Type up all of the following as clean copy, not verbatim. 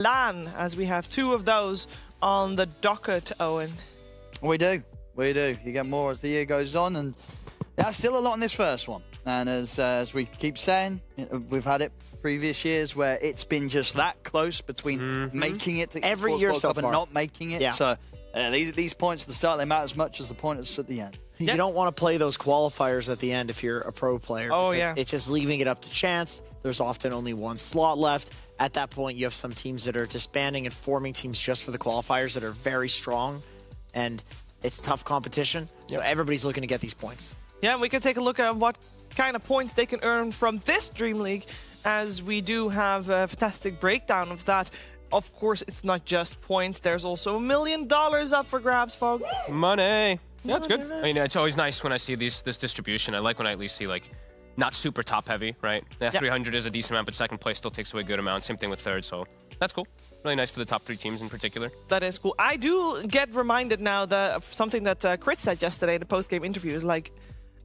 LAN, as we have 2 of those on the docket, Owen. We do. You get more as the year goes on, and there's still a lot in this first one. And as we keep saying, we've had it previous years where it's been just that close between making it to every year so far and not making it. Yeah. So these points at the start, they matter as much as the points at the end. You don't want to play those qualifiers at the end if you're a pro player. Oh, yeah. It's just leaving it up to chance. There's often only one slot left. At that point, you have some teams that are disbanding and forming teams just for the qualifiers that are very strong. And it's tough competition. So everybody's looking to get these points. Yeah, we can take a look at what kind of points they can earn from this Dream League, as we do have a fantastic breakdown of that. Of course, it's not just points. There's also $1 million up for grabs, folks. Money. Yeah, it's good. I mean, it's always nice when I see this distribution. I like when I at least see, like, not super top heavy, right? The 300 is a decent amount, but second place still takes away a good amount. Same thing with third, so that's cool. Really nice for the top 3 teams in particular. That is cool. I do get reminded now that of something that Chris said yesterday in the post-game interview is like,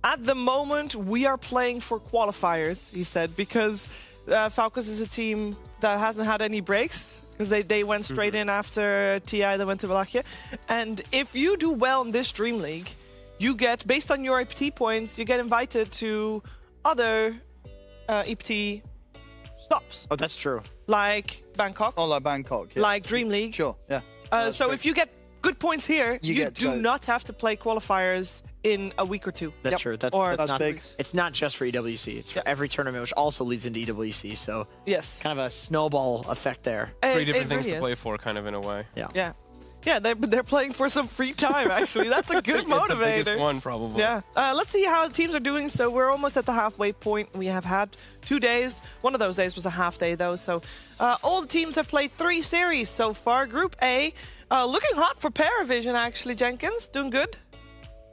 at the moment, we are playing for qualifiers, he said, because Falcons is a team that hasn't had any breaks, because they went straight in after TI, they went to Wallachia. And if you do well in this Dream League, you get, based on your EPT points, you get invited to other EPT stops. Oh, that's true. Like Bangkok. Oh, like Bangkok. Yeah. Like Dream League. Sure, yeah. So if you get good points here, you do to not have to play qualifiers in a week or 2. That's true. That's Or big. It's not just for EWC. It's for every tournament, which also leads into EWC. So Yes. kind of a snowball effect there. 3 different things really to play is. for, kind of, in a way. Yeah. Yeah, they're playing for some free time, actually. That's a good It's the motivator. biggest one, probably. Yeah. Let's see how the teams are doing. So we're almost at the halfway point. We have had 2 days. One of those days was a half day, though. So all the teams have played 3 series so far. Group A, looking hot for Paravision, actually, Jenkins. Doing good.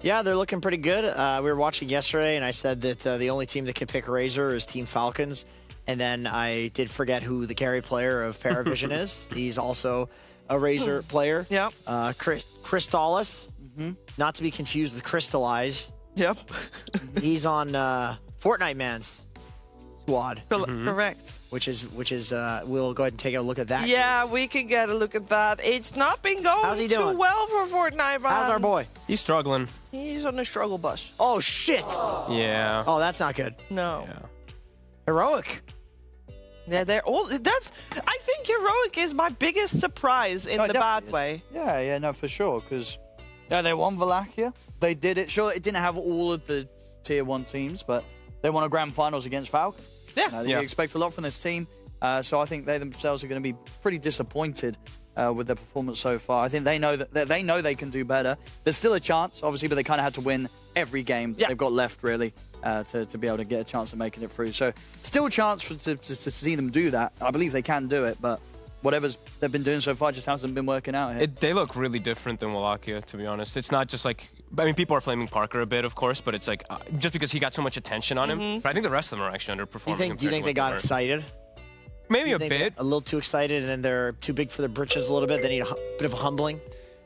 Yeah, they're looking pretty good. We were watching yesterday, and I said that the only team that can pick Razor is Team Falcons. And then I did forget who the carry player of Paravision is. He's also a Razor player. Yeah. Crystallis, not to be confused with Crystallize. Yep. He's on Fortnite Man's squad, Correct. which is we'll go ahead and take a look at that. Yeah, we can get a look at that. It's not been going How's he too doing? well for Fortnite, man. How's our boy? He's struggling. He's on the struggle bus. Oh shit! Yeah. Oh, that's not good. No. Yeah. Heroic. Yeah, they're all. I think Heroic is my biggest surprise in the bad way. Yeah, no, for sure. Because they won Wallachia. They did it. Sure, it didn't have all of the tier 1 teams, but they won a grand finals against Falcons. Yeah. You expect a lot from this team. So I think they themselves are going to be pretty disappointed with their performance so far. I think they know that they can do better. There's still a chance, obviously, but they kind of had to win every game they've got left, really, to be able to get a chance of making it through. So still a chance to see them do that. I believe they can do it, but whatever's they've been doing so far just hasn't been working out here. They look really different than Wallachia, to be honest. It's not just like, I mean, people are flaming Parker a bit, of course, but it's like just because he got so much attention on him. But I think the rest of them are actually underperforming. Do you think they got excited? Maybe a bit. A little too excited, and then they're too big for their britches a little bit. They need a bit of a humbling.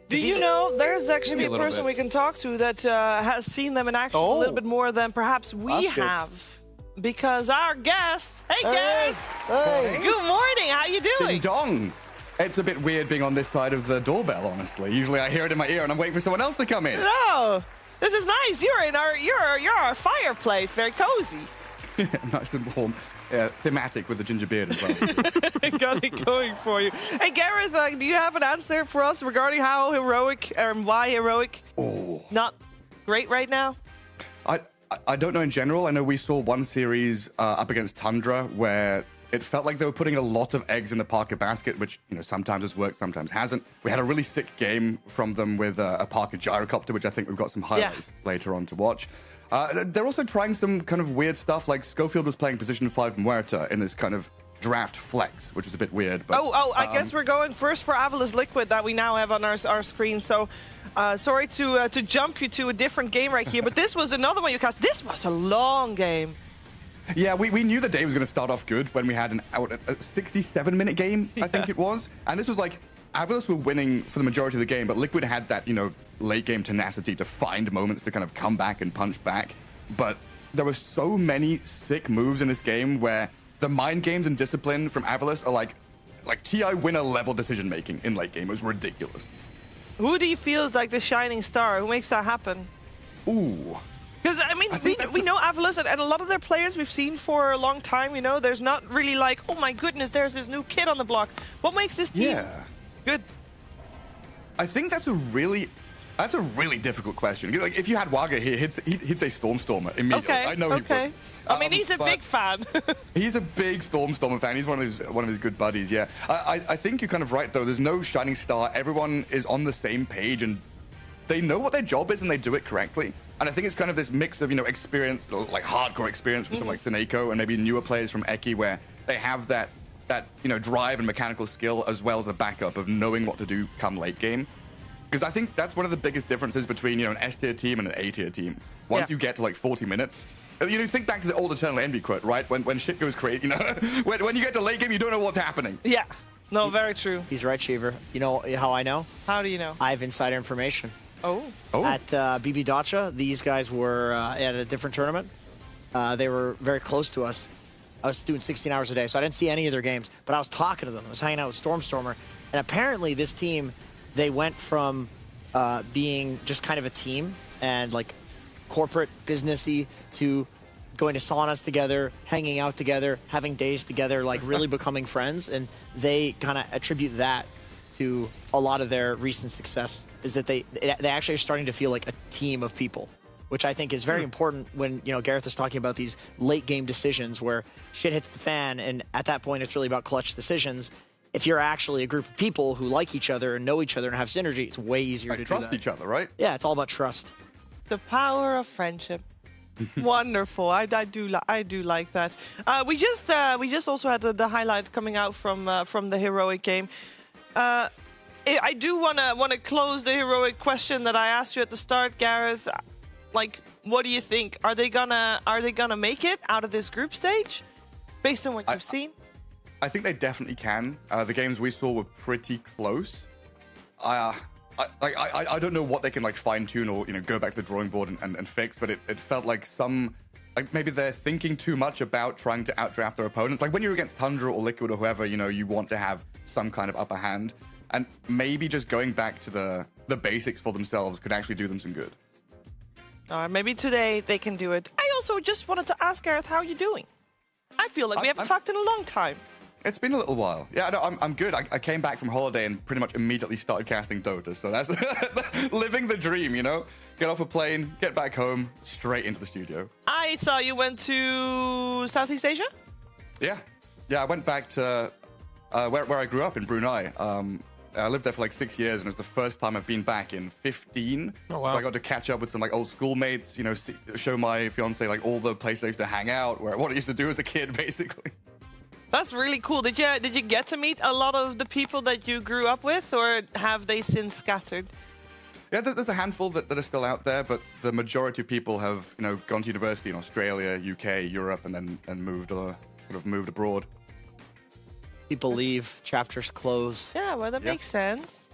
Do you know there's actually Maybe a a little person bit. we can talk to that has seen them in action a little bit more than perhaps we That's good. have? Because our guest, hey guest, Hey! good morning, how you doing? Ding dong. It's a bit weird being on this side of the doorbell, honestly. Usually I hear it in my ear and I'm waiting for someone else to come in. No, this is nice. You're in our fireplace, very cozy. Nice and warm. Yeah, thematic with the ginger beard as well. Got it going for you. Hey Gareth, do you have an answer for us regarding how Heroic and why Heroic not great right now? I don't know in general. I know we saw one series up against Tundra where it felt like they were putting a lot of eggs in the Parker basket, which sometimes has worked, sometimes hasn't. We had a really sick game from them with a Parker gyrocopter, which I think we've got some highlights later on to watch. They're also trying some kind of weird stuff, like Schofield was playing position 5 Muerta in this kind of draft flex, which is a bit weird. But, I guess we're going first for Avalus Liquid that we now have on our screen. So sorry to jump you to a different game right here, but this was another one you cast. This was a long game. Yeah, we knew the day was going to start off good when we had a 67-minute game, I think it was. And this was like, Avalus were winning for the majority of the game, but Liquid had that, late game tenacity to find moments to kind of come back and punch back. But there were so many sick moves in this game where the mind games and discipline from Avalus are like like TI winner level decision making in late game. It was ridiculous. Who do you feel is like the shining star? Who makes that happen? Ooh. Because, I mean, we know Avalos, and a lot of their players we've seen for a long time, you know, there's not really like, oh my goodness, there's this new kid on the block. What makes this team good? I think that's a really difficult question. Like, if you had Waga here, he'd say Stormstormer immediately. Okay, I know he would. I mean, he's a big fan. He's a big Stormstormer fan. He's one of his good buddies, yeah. I think you're kind of right, though. There's no shining star. Everyone is on the same page, and they know what their job is, and they do it correctly. And I think it's kind of this mix of, you know, experience, like hardcore experience from someone like Seneko, and maybe newer players from Eki, where they have that you know, drive and mechanical skill, as well as a backup of knowing what to do come late game. Because I think that's one of the biggest differences between, you know, an S-tier team and an A-tier team. Once you get to like 40 minutes, you know, think back to the old Eternal Envy quote, right? When shit goes crazy, you know, when you get to late game, you don't know what's happening. Yeah. No, very true. He's right, Cheever. You know how I know? How do you know? I have insider information. Oh. At BB Dacha, these guys were at a different tournament. They were very close to us. I was doing 16 hours a day, so I didn't see any of their games. But I was talking to them. I was hanging out with Stormstormer. And apparently this team, they went from being just kind of a team and like corporate businessy to going to saunas together, hanging out together, having days together, like really becoming friends. And they kind of attribute that to a lot of their recent success, is that they actually are starting to feel like a team of people, which I think is very important when, you know, Gareth is talking about these late game decisions where shit hits the fan, and at that point it's really about clutch decisions. If you're actually a group of people who like each other and know each other and have synergy, it's way easier to trust each other, right? Yeah, it's all about trust. The power of friendship. Wonderful. I do like that. We just also had the highlight coming out from the heroic game. I do wanna close the heroic question that I asked you at the start, Gareth. Like, what do you think? Are they gonna make it out of this group stage, based on what you've seen? I think they definitely can. The games we saw were pretty close. I don't know what they can like fine tune or, you know, go back to the drawing board and fix, but it felt like maybe they're thinking too much about trying to outdraft their opponents. Like when you're against Tundra or Liquid or whoever, you know, you want to have some kind of upper hand, and maybe just going back to the basics for themselves could actually do them some good. Maybe today they can do it. I also just wanted to ask Gareth, how are you doing? I feel like we haven't talked in a long time. It's been a little while. Yeah, no, I'm good. I came back from holiday and pretty much immediately started casting Dota. So that's living the dream, you know? Get off a plane, get back home, straight into the studio. I saw you went to Southeast Asia? Yeah. Yeah, I went back to where I grew up in Brunei. I lived there for like 6 years, and it was the first time I've been back in 15. Oh, wow. So I got to catch up with some like old schoolmates, you know, show my fiance like all the places I used to hang out, what I used to do as a kid, basically. That's really cool. Did you get to meet a lot of the people that you grew up with, or have they since scattered? Yeah, there's a handful that are still out there, but the majority of people have, you know, gone to university in Australia, UK, Europe, and then moved abroad. People leave, chapters close. Yeah, well, that makes sense.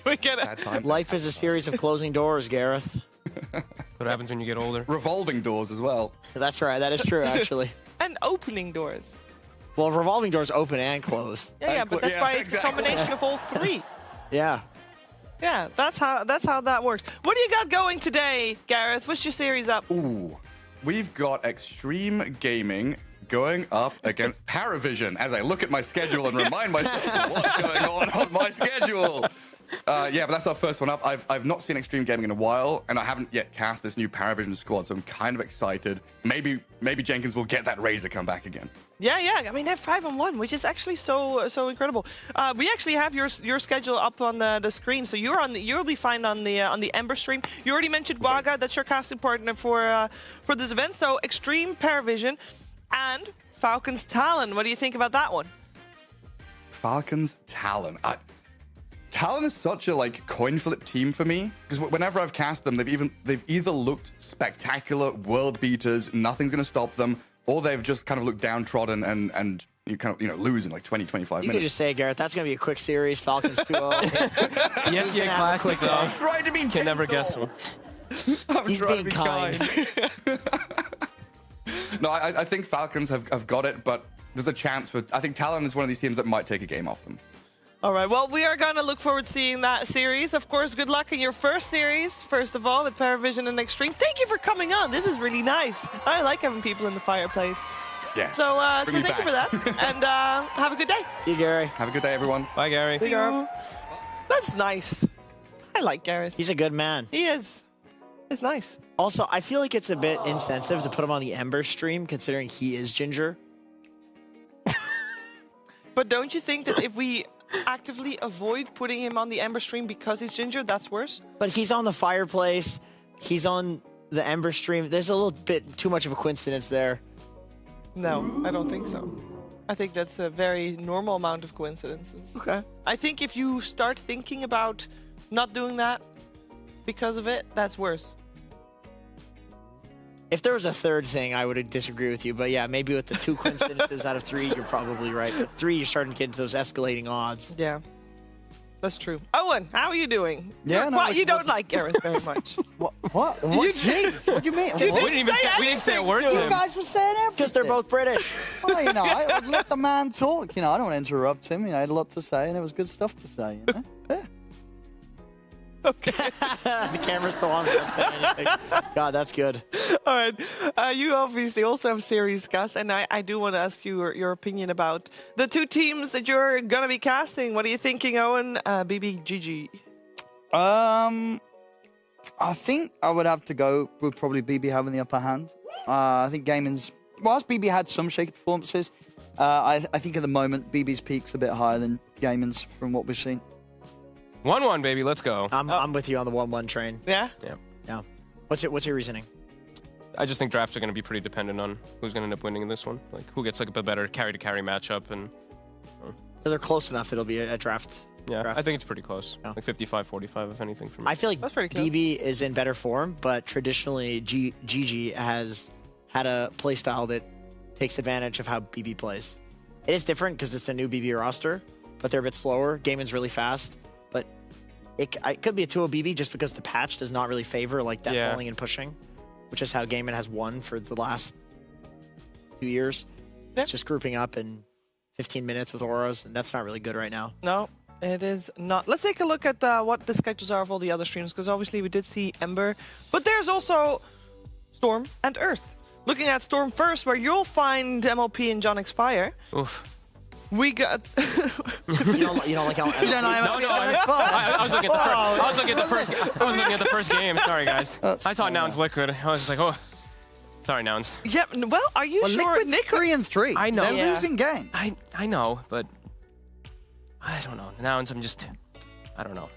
We get it. Life is a series of closing doors, Gareth. What happens when you get older? Revolving doors as well. That's right. That is true, actually. And opening doors. Well, revolving doors open and close. Yeah, but that's why it's a combination of all three. Yeah. Yeah, that's how that works. What do you got going today, Gareth? What's your series up? Ooh, we've got Extreme Gaming going up against Paravision as I look at my schedule and remind myself of what's going on my schedule. Yeah, but that's our first one up. I've not seen Extreme Gaming in a while, and I haven't yet cast this new Paravision squad, so I'm kind of excited. Maybe Jenkins will get that Razor come back again. Yeah. I mean, they're 5-1, which is actually so incredible. We actually have your schedule up on the screen, so you'll be fine on the Ember stream. You already mentioned Waga, that's your casting partner for this event. So Extreme Paravision and Falcons Talon. What do you think about that one? Falcons Talon. Talon is such a like coin flip team for me, because whenever I've cast them, they've either looked spectacular, world beaters, nothing's gonna stop them, or they've just kind of looked downtrodden and you kind of, you know, lose in like 20, 25 minutes. You could just say, Gareth, that's gonna be a quick series. Falcons 2-0. Yes, yeah, classic though. I'm trying to be Can never guess. He's being kind. No, I think Falcons have got it, but there's a chance for... I think Talon is one of these teams that might take a game off them. All right, well, we are going to look forward to seeing that series. Of course, good luck in your first series, first of all, with Paravision and Extreme. Thank you for coming on. This is really nice. I like having people in the fireplace. Yeah. So thank you for that, and have a good day. You, Gary. Have a good day, everyone. Bye, Gary. Thank you. That's nice. I like Gareth. He's a good man. He is. It's nice. Also, I feel like it's a bit insensitive to put him on the Ember stream, considering he is Ginger. But don't you think that if we actively avoid putting him on the Ember stream because he's Ginger, that's worse? But he's on the fireplace. He's on the Ember stream. There's a little bit too much of a coincidence there. No, I don't think so. I think that's a very normal amount of coincidences. Okay. I think if you start thinking about not doing that because of it, that's worse. If there was a third thing, I would disagree with you. But yeah, maybe with the 2 coincidences out of 3, you're probably right. But 3, you're starting to get into those escalating odds. Yeah, that's true. Owen, how are you doing? Yeah, no, Well, you don't like Gareth very much. What? Jeez, what do you mean? You What? We didn't say a word to You him. guys were saying everything. Because they're both British. Well, I'd let the man talk. I don't want to interrupt him. I had a lot to say, and it was good stuff to say. Yeah. Okay. The camera's still on. God, that's good. All right. You obviously also have series cast, and I do want to ask you your opinion about the 2 teams that you're going to be casting. What are you thinking, Owen? BB, GG. I think I would have to go with probably BB having the upper hand. I think Gaimin's... Whilst BB had some shaky performances, I think at the moment BB's peak's a bit higher than Gaimin's from what we've seen. 1-1, baby. Let's go. I'm with you on the 1-1 train. Yeah? Yeah. Yeah. What's your reasoning? I just think drafts are going to be pretty dependent on who's going to end up winning in this one. Like, who gets like a better carry-to-carry matchup. And So they're close enough. It'll be a draft. yeah, Draft. I think it's pretty close. Yeah. Like 55-45, if anything, for me. I feel like That's pretty close. BB is in better form, but traditionally GG has had a playstyle that takes advantage of how BB plays. It is different because it's a new BB roster, but they're a bit slower. Gaimin's really fast, but it could be a 2-0 BB just because the patch does not really favor like death rolling and pushing, which is how Gaimin has won for the last 2 years. Yeah. It's just grouping up in 15 minutes with auras, and that's not really good right now. No, it is not. Let's take a look at what the schedules are of all the other streams, because obviously we did see Ember, but there's also Storm and Earth. Looking at Storm first, where you'll find MLP and Jonix Fire. Oof. We got... You don't like how You don't know No, I was looking at the first game. Sorry, guys. I saw Nouns Liquid. I was just like, oh. Sorry, Nouns. Yeah, well, are you sure? Liquid's Nick, 3-3. I know. They're Yeah. losing game. I know, but I don't know. Nouns, I don't know.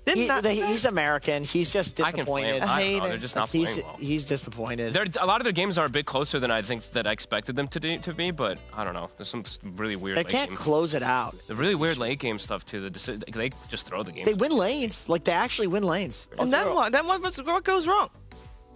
He's American. He's just I can play disappointed. him. I don't hate know. They're it. just not He's playing well. he's disappointed. A lot of their games are a bit closer than I expected them to be, but I don't know. There's some really weird. They late can't game. close it out. The really weird late game stuff too. They just throw the game. They win lanes. Like, they actually win lanes. and then what? Then what goes wrong?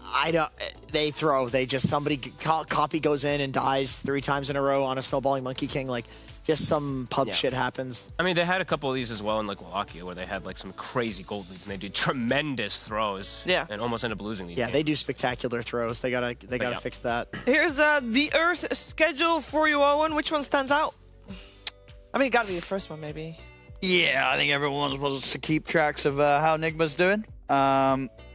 I don't. They throw. They just somebody copy goes in and dies 3 times in a row on a snowballing Monkey King. Like, just some pub shit happens. I mean, they had a couple of these as well in like Wallachia, where they had like some crazy gold leads and they did tremendous throws. Yeah. And almost ended up losing these. Yeah, games. they do spectacular throws. They gotta yeah. fix that. Here's the Earth schedule for you, Owen. Which one stands out? I mean, it gotta be the first one, maybe. Yeah, I think everyone wants to keep tracks of how Nigma's doing.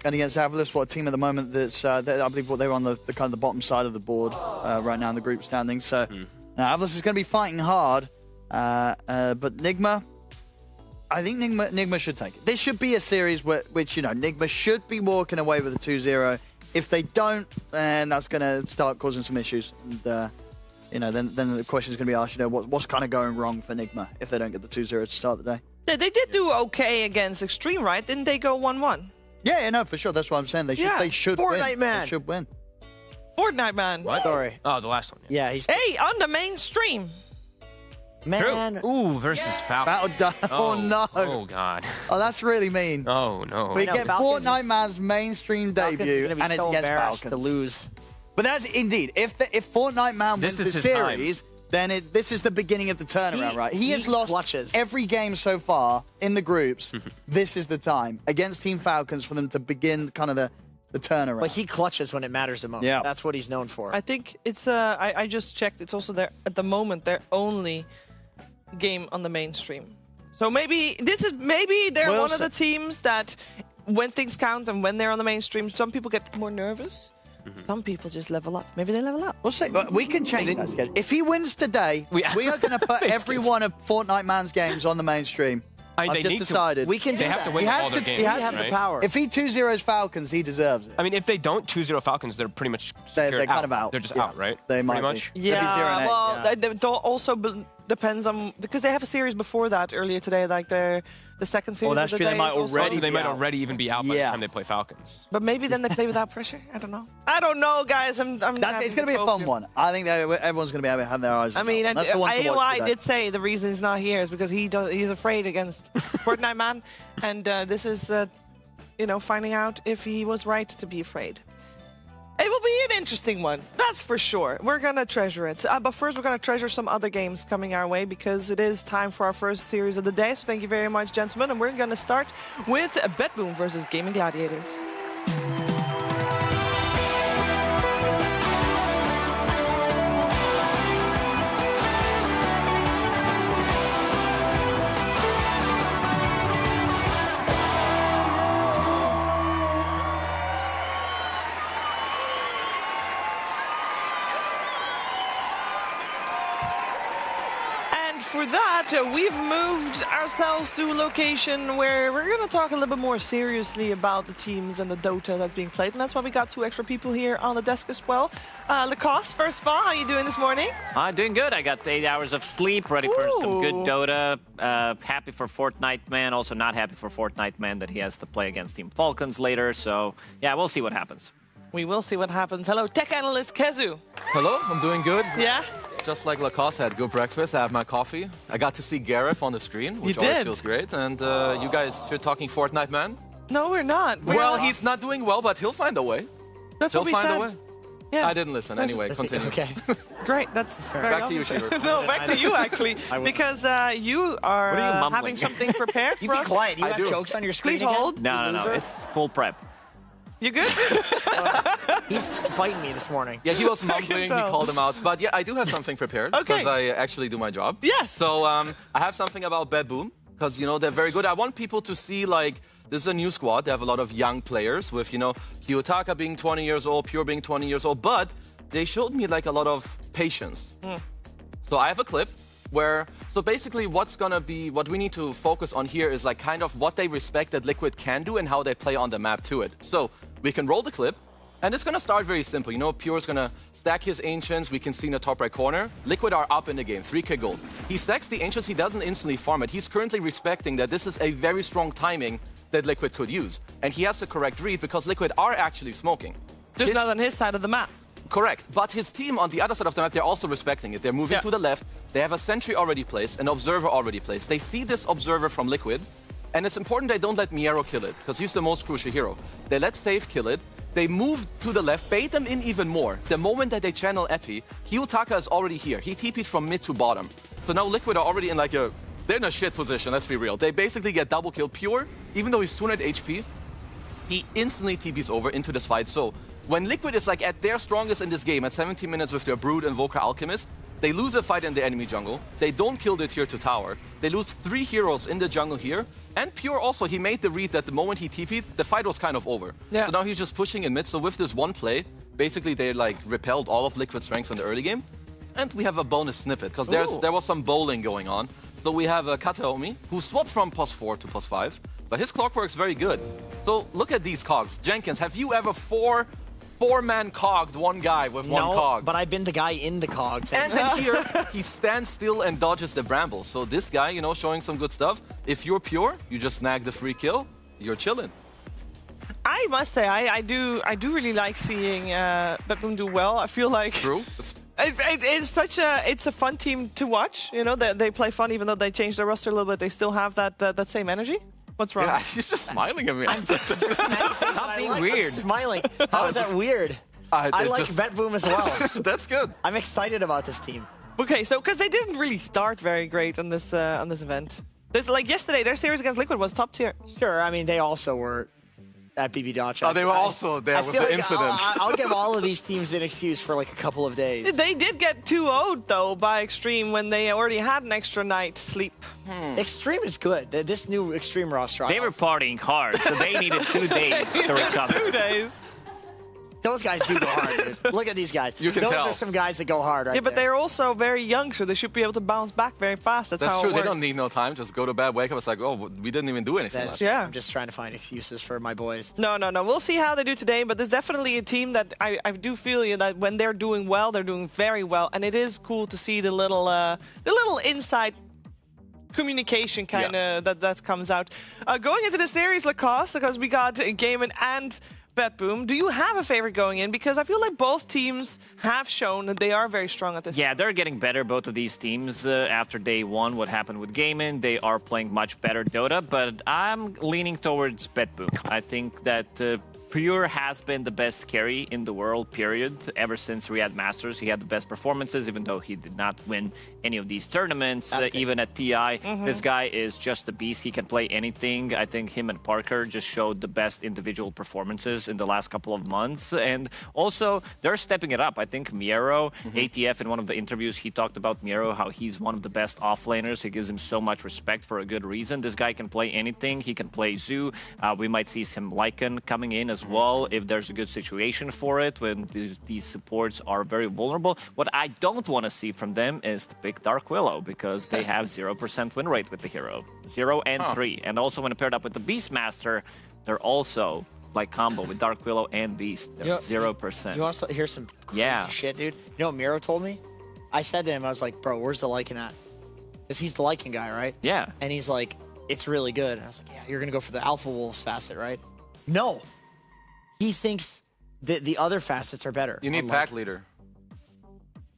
And against Avalis, what a team at the moment that's, I believe they were on the kind of the bottom side of the board right now in the group standing. So now Avalis is going to be fighting hard. But Nigma, I think Nigma should take it. This should be a series which, Nigma should be walking away with a 2-0. If they don't, then that's going to start causing some issues. And, then the question is going to be asked, what's kind of going wrong for Nigma if they don't get the 2-0 to start the day? Yeah, they did do okay against Extreme, right? Didn't they go 1-1? Yeah, no, for sure. That's what I'm saying. They should Fortnite win. Man. They should win. Fortnite Man. What? Sorry. Oh, the last one. Yeah. Yeah, he's Hey, on the main stream. man. Ooh, versus Falcon. Oh, no. Oh God. Oh, that's really mean. Oh no. We know, get Falcons Fortnite is- Man's mainstream Falcons is debut, gonna be and it's so against embarrassed Falcons. to lose. But that's indeed, if Fortnite Man This wins is the his time. series, then this is the beginning of the turnaround, right? He has lost clutches. every game so far in the groups. This is the time against Team Falcons for them to begin kind of the turnaround. But he clutches when it matters the most. Yeah. That's what he's known for. I think it's I just checked. It's also their at the moment their only game on the mainstream. So maybe they're Well one of said. the teams that when things count and when they're on the mainstream, some people get more nervous. Some people just level up. Maybe they level up. We'll see. But we can change that schedule. If he wins today, we are going to put every one of Fortnite Man's games on the mainstream. I mean, I've they just need decided. We can They do have that. to win He has all their to- games. he We has have right? the power. If he 2-0s Falcons, he deserves it. I mean, if they don't 2-0 Falcons, they're pretty much They're secured kind of out. They're just Yeah. out, right? They might pretty be. much. They'll be 0-8, well, yeah. it also depends on because they have a series before that earlier today, like the second series. that's of the true, they day might is also- already Also, they be might out. already even be out by the Yeah. time they play Falcons. But maybe then they play without pressure. I don't know. I don't know, guys. I'm It's going to be a fun one. I think that everyone's going to be able to have their eyes on I mean, that one. That's the one to watch AOI today. did say the reason he's not here is because he's afraid against Fortnite Man, and this is, finding out if he was right to be afraid. It will be an interesting one, that's for sure. We're gonna treasure it. But first, we're gonna treasure some other games coming our way because it is time for our first series of the day. So thank you very much, gentlemen, and we're gonna start with BetBoom versus Gaimin Gladiators. For that, we've moved ourselves to a location where we're going to talk a little bit more seriously about the teams and the Dota that's being played. And that's why we got 2 extra people here on the desk as well. Lacoste, first of all, how are you doing this morning? I'm doing good. I got 8 hours of sleep, ready for some good Ooh. Dota. Happy for Fortnite Man, also not happy for Fortnite Man that he has to play against Team Falcons later. So, yeah, we'll see what happens. We will see what happens. Hello, tech analyst Kezu. Hello, I'm doing good. Yeah? Just like Lacoste, I had good breakfast. I had my coffee. I got to see Gareth on the screen, which always did? feels great. And you guys, you're talking Fortnite Man? No, we're not. Well, he's not doing well, but he'll find a way. That's He'll what we find said. a way. Yeah. I didn't listen. Anyway, continue. Okay. Great. That's very Back to you, obvious. Shiver. No, back to you actually, because you are What are you mumbling? having something prepared You for be us. quiet. You I got do. jokes on your screen Please again? hold. No, loser. it's full prep. You good? He's fighting me this morning. Yeah, he was mumbling. He tell. called him out. But yeah, I do have something prepared Okay. because I actually do my job. Yes. So I have something about BetBoom because they're very good. I want people to see this is a new squad. They have a lot of young players with Kiyotaka being 20 years old, Pure being 20 years old, but they showed me a lot of patience. So I have a clip where basically what we need to focus on here is kind of what they respect that Liquid can do and how they play on the map to it. So we can roll the clip, and it's gonna start very simple. Pure's gonna stack his Ancients. We can see in the top right corner. Liquid are up in the game, 3k gold. He stacks the Ancients, he doesn't instantly farm it. He's currently respecting that this is a very strong timing that Liquid could use. And he has the correct read because Liquid are actually smoking. Just His- not on his side of the map. Correct. But his team on the other side of the map, they're also respecting it. They're moving Yeah. to the left. They have a sentry already placed, an observer already placed. They see this observer from Liquid, and it's important they don't let Miero kill it, because he's the most crucial hero. They let Save kill it. They move to the left, bait them in even more. The moment that they channel Epi, Kiyotaka is already here. He TP'd from mid to bottom. So now Liquid are already in they're in a shit position, let's be real. They basically get double kill. Pure, even though he's 200 HP, he instantly TPs over into this fight. So when Liquid is at their strongest in this game, at 17 minutes with their Brood, Invoker, Alchemist, they lose a fight in the enemy jungle. They don't kill the tier 2 tower. They lose 3 heroes in the jungle here. And Pure also, he made the read that the moment he TP'd, the fight was kind of over. Yeah. So now he's just pushing in mid. So with this one play, basically they repelled all of Liquid's strengths in the early game. And we have a bonus snippet, because there was some bowling going on. So we have Kataomi, who swapped from +4 to +5. But his clockwork's very good. So look at these cogs. Jenkins, have you ever four-man cogged one guy with one cog? But I've been the guy in the cogs. And then here, he stands still and dodges the bramble. So this guy, showing some good stuff. If you're Pure, you just snag the free kill, you're chilling. I must say, I do really like seeing BetBoom do well. I feel like True. it's a fun team to watch. They play fun, even though they changed their roster a little bit. They still have that same energy. What's wrong? Yeah, he's just smiling at me. Stop being weird. I'm smiling. How is that weird? I like BetBoom as well. That's good. I'm excited about this team. Okay, so because they didn't really start very great on this event. Yesterday, their series against Liquid was top tier. Sure, I mean, they also were at BB Dodge. Oh, they were also there with the incident. I'll give all of these teams an excuse for like a couple of days. They did get 2-0 though by Extreme when they already had an extra night sleep. Extreme is good. This new Extreme roster. They were partying hard, so they needed 2 days to recover. 2 days. Those guys do go hard, dude. Look at these guys. You can Those tell. are some guys that go hard right Yeah, but there. they're also very young, so they should be able to bounce back very fast. That's how true. it They works. don't need no time. Just go to bed, wake up. It's like, oh, we didn't even do anything. That's, Yeah. I'm just trying to find excuses for my boys. No. We'll see how they do today, but there's definitely a team that I do feel that when they're doing well, they're doing very well, and it is cool to see the little inside communication kind of that comes out. Going into the series, Lacoste, because we got Gaimin and BetBoom. Do you have a favorite going in? Because I feel like both teams have shown that they are very strong at this. Yeah, they're getting better, both of these teams. After day one, what happened with Gaimin, they are playing much better Dota, but I'm leaning towards BetBoom. I think that Pure has been the best carry in the world, period. Ever since Riyadh Masters, he had the best performances, even though he did not win any of these tournaments, even at TI. This guy is just a beast. He can play anything. I think him and Parker just showed the best individual performances in the last couple of months. And also, they're stepping it up. I think Miero, ATF, in one of the interviews, he talked about Miero, how he's one of the best offlaners. He gives him so much respect for a good reason. This guy can play anything. He can play Zoo. We might see some Lycan coming in as well if there's a good situation for it, when these supports are very vulnerable. What I don't want to see from them is to pick Dark Willow, because they have 0% win rate with the hero. 0 and 3. And also when paired up with the Beastmaster, they're also like combo with Dark Willow and Beast. They're 0%. You want to hear some crazy shit, dude? You know what Miro told me? I said to him, I was like, bro, where's the Lycan at? Because he's the Lycan guy, right? Yeah. And he's like, it's really good. And I was like, yeah, you're going to go for the Alpha Wolves facet, right? No. He thinks that the other facets are better. You need pack leader.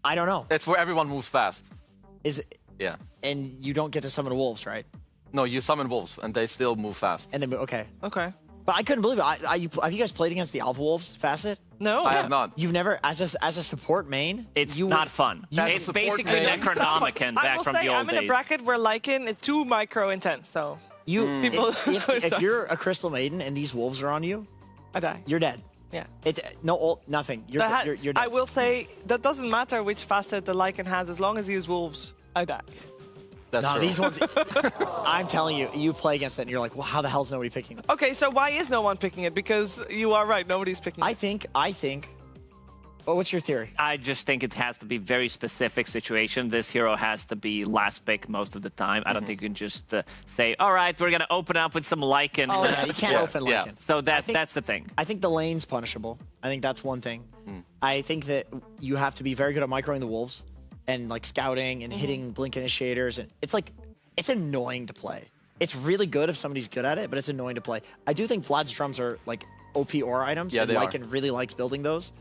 I don't know. It's where everyone moves fast. Is it, Yeah. and you don't get to summon wolves, right? No, you summon wolves, and they still move fast. And then, okay. Okay. But I couldn't believe it. Have you guys played against the Alpha Wolves facet? No. I have not. You've never, as a support main? It's not fun. It's basically Necronomicon I back will from say the old I'm in days. a bracket where Lycan is too micro intense, so people. If you're a Crystal Maiden and these wolves are on you, I die. you're dead. Yeah. Nothing. You're dead. I will say that doesn't matter which facet the Lycan has, as long as he has wolves, I die. That's No, true. these ones. I'm telling you, you play against it and you're like, well, how the hell is nobody picking them? Okay, so why is no one picking it? Because you are right, nobody's picking it. I think. Well, what's your theory? I just think it has to be very specific situation. This hero has to be last pick most of the time. I don't think you can just say, all right, we're going to open up with some Lycan. Oh, yeah, you can't open yeah. Lycan. So I think- that's the thing. I think the lane's punishable. I think that's one thing. I think that you have to be very good at microing the wolves and like scouting and hitting blink initiators. And it's annoying to play. It's really good if somebody's good at it, but it's annoying to play. I do think Vlad's drums are like OP aura items. Yeah, and they are. Lycan really likes building those.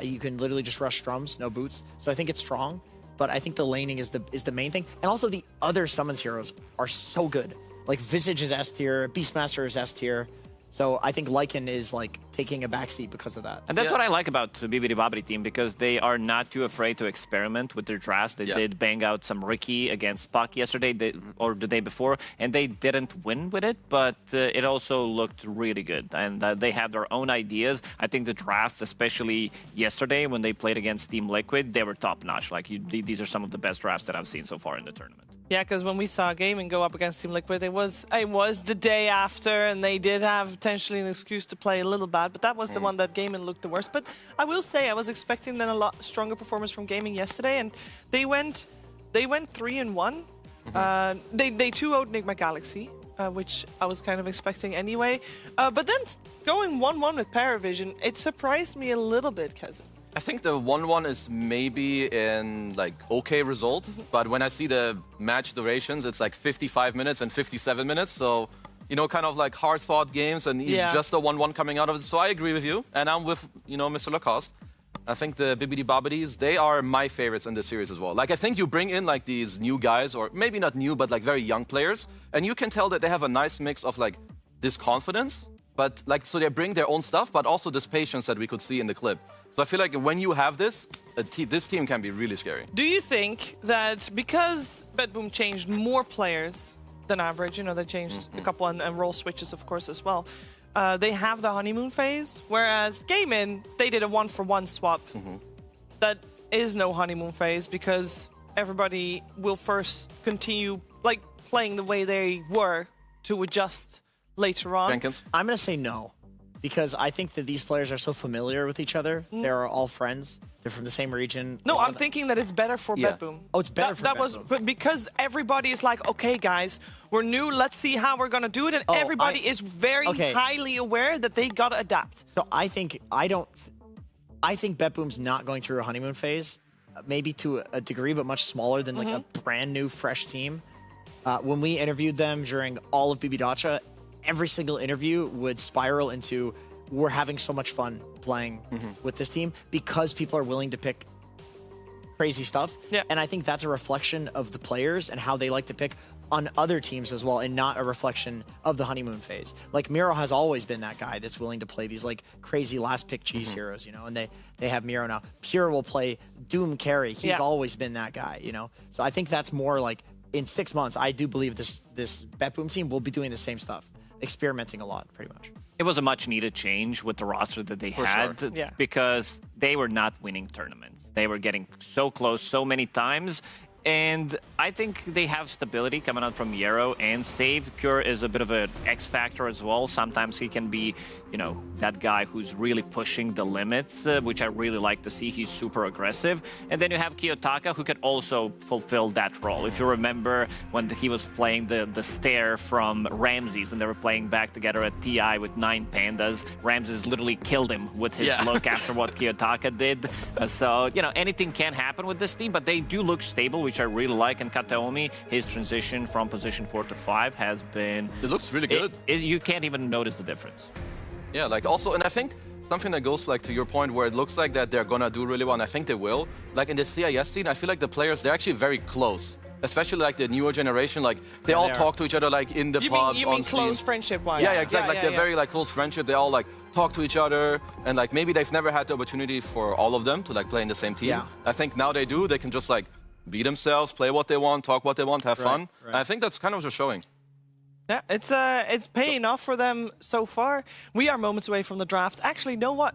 You can literally just rush drums, no boots. So I think it's strong, but I think the laning is the main thing. And also the other summons heroes are so good. Like Visage is S tier, Beastmaster is S tier. So I think Lycan is like taking a backseat because of that. And that's what I like about the Bibbidi Bobbidi team, because they are not too afraid to experiment with their drafts. They did bang out some Ricky against Puck yesterday or the day before, and they didn't win with it, but it also looked really good. And they have their own ideas. I think the drafts, especially yesterday when they played against Team Liquid, they were top-notch. Like these are some of the best drafts that I've seen so far in the tournament. Yeah, because when we saw Gaimin go up against Team Liquid, it was the day after, and they did have potentially an excuse to play a little bad, but that was the one that Gaimin looked the worst. But I will say, I was expecting then a lot stronger performance from Gaimin yesterday, and they went 3-1. They 2-0'd Enigma Galaxy, which I was kind of expecting anyway. But then going 1-1 with Paravision, it surprised me a little bit, Keza. I think the 1-1 is maybe in like okay result, but when I see the match durations, it's like 55 minutes and 57 minutes. So, you know, kind of like hard-fought games and just a 1-1 coming out of it. So I agree with you, and I'm with, you know, Mr. Lacoste. I think the Bibbidi Bobbidis, they are my favorites in this series as well. Like, I think you bring in like these new guys, or maybe not new, but like very young players, and you can tell that they have a nice mix of like this confidence, but like, so they bring their own stuff, but also this patience that we could see in the clip. So I feel like when you have this, this team can be really scary. Do you think that because BetBoom changed more players than average, you know, they changed a couple and role switches, of course, as well, they have the honeymoon phase, whereas Gaimin, they did a 1-for-1 swap. That is no honeymoon phase because everybody will first continue like playing the way they were to adjust later on. Jenkins? I'm going to say no, because I think that these players are so familiar with each other. They're all friends. They're from the same region. No, I'm thinking that it's better for BetBoom. Oh, it's better for that was BetBoom. but because everybody is like, okay, guys, we're new. Let's see how we're gonna do it, and everybody is very highly aware that they gotta adapt. So I think BetBoom's not going through a honeymoon phase, maybe to a degree, but much smaller than like a brand new, fresh team. When we interviewed them during all of BB Dacha, every single interview would spiral into, we're having so much fun playing with this team because people are willing to pick crazy stuff. Yeah. And I think that's a reflection of the players and how they like to pick on other teams as well, and not a reflection of the honeymoon phase. Like Miro has always been that guy that's willing to play these like crazy last pick cheese heroes, you know, and they have Miro now. Pure will play Doom carry. He's always been that guy, you know. So I think that's more like in 6 months, I do believe this BetBoom team will be doing the same stuff, experimenting a lot, pretty much. It was a much needed change with the roster that they had because they were not winning tournaments. They were getting so close so many times. And I think they have stability coming out from Yarrow and Save. Pure is a bit of an X factor as well. Sometimes he can be, you know, that guy who's really pushing the limits, which I really like to see. He's super aggressive. And then you have Kiyotaka, who can also fulfill that role. If you remember when he was playing the stare from Ramses, when they were playing back together at TI with 9 Pandas, Ramses literally killed him with his look after what Kiyotaka did. So, you know, anything can happen with this team, but they do look stable, which I really like. And Kataomi, his transition from position 4 to 5 has been... It looks really good. You can't even notice the difference. Yeah, like also, and I think something that goes like to your point where it looks like that they're gonna do really well, and I think they will. Like in the CIS scene, I feel like the players, they're actually very close. Especially like the newer generation, like they all talk to each other like in the pubs. You mean close friendship-wise? Yeah, exactly. Like they're very like close friendship. They all like talk to each other, and like maybe they've never had the opportunity for all of them to like play in the same team. Yeah. I think now they do. They can just like be themselves, play what they want, talk what they want, have fun. And I think that's kind of what they're showing. Yeah, it's paying off for them so far. We are moments away from the draft. Actually, know what?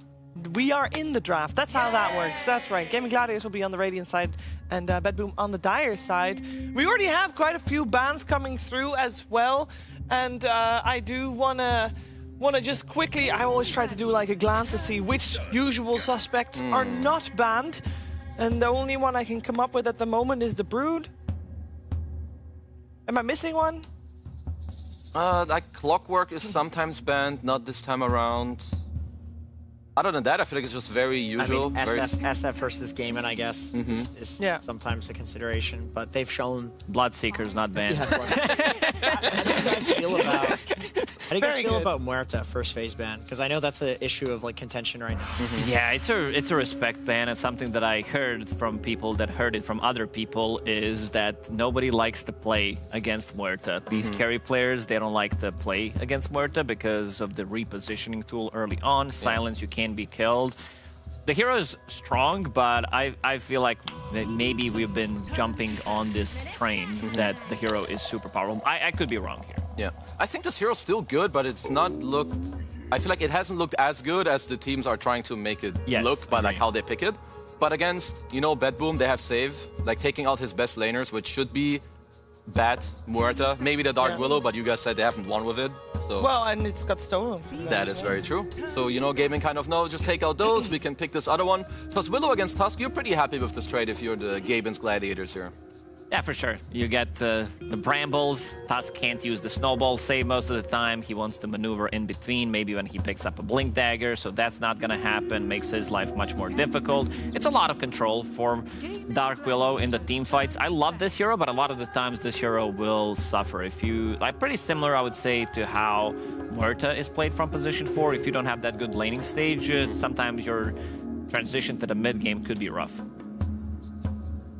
We are in the draft. That's how that works. That's right. Gaimin Gladiators will be on the Radiant side and BetBoom on the Dire side. We already have quite a few bans coming through as well. And I do want to just quickly, I always try to do like a glance to see which usual suspects are not banned. And the only one I can come up with at the moment is the Brood. Am I missing one? Like Clockwork is sometimes banned, not this time around. Other than that, I feel like it's just very usual. I mean, SF versus Gaimin, I guess, is sometimes a consideration, but they've shown... Bloodseeker's not banned. How do you guys feel about... How do you guys feel about Muerta first phase ban? Because I know that's an issue of like contention right now. Yeah, it's a respect ban. It's something that I heard from people that heard it from other people is that nobody likes to play against Muerta. These carry players, they don't like to play against Muerta because of the repositioning tool early on. Silence, you can't be killed. The hero is strong, but I feel like that maybe we've been jumping on this train that the hero is super powerful. I could be wrong here. Yeah, I think this hero's still good, but it's not looked... I feel like it hasn't looked as good as the teams are trying to make it look by like how they pick it. But against, you know, BetBoom, they have Save, like taking out his best laners, which should be Bat, Muerta, maybe the Dark Willow, but you guys said they haven't won with it. So Well, and it's got stolen from them that as is well. very true. So, you know, Gaimin kind of, no, just take out those, we can pick this other one. Because Willow against Tusk, you're pretty happy with this trade if you're the Gaimin's Gladiators here. Yeah, for sure. You get the brambles. Tusk can't use the snowball save most of the time. He wants to maneuver in between, maybe when he picks up a blink dagger, so that's not going to happen. Makes his life much more difficult. It's a lot of control for Dark Willow in the team fights. I love this hero, but a lot of the times this hero will suffer. If you like, pretty similar, I would say, to how Muerta is played from position 4. If you don't have that good laning stage, sometimes your transition to the mid game could be rough.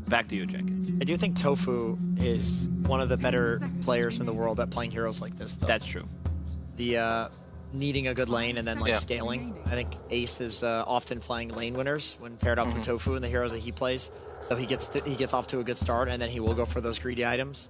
Back to you, Jenkins. I do think Tofu is one of the better players in the world at playing heroes like this, though. That's true. The needing a good lane and then like scaling. I think Ace is often playing lane winners when paired up with Tofu and the heroes that he plays. So he gets off to a good start, and then he will go for those greedy items.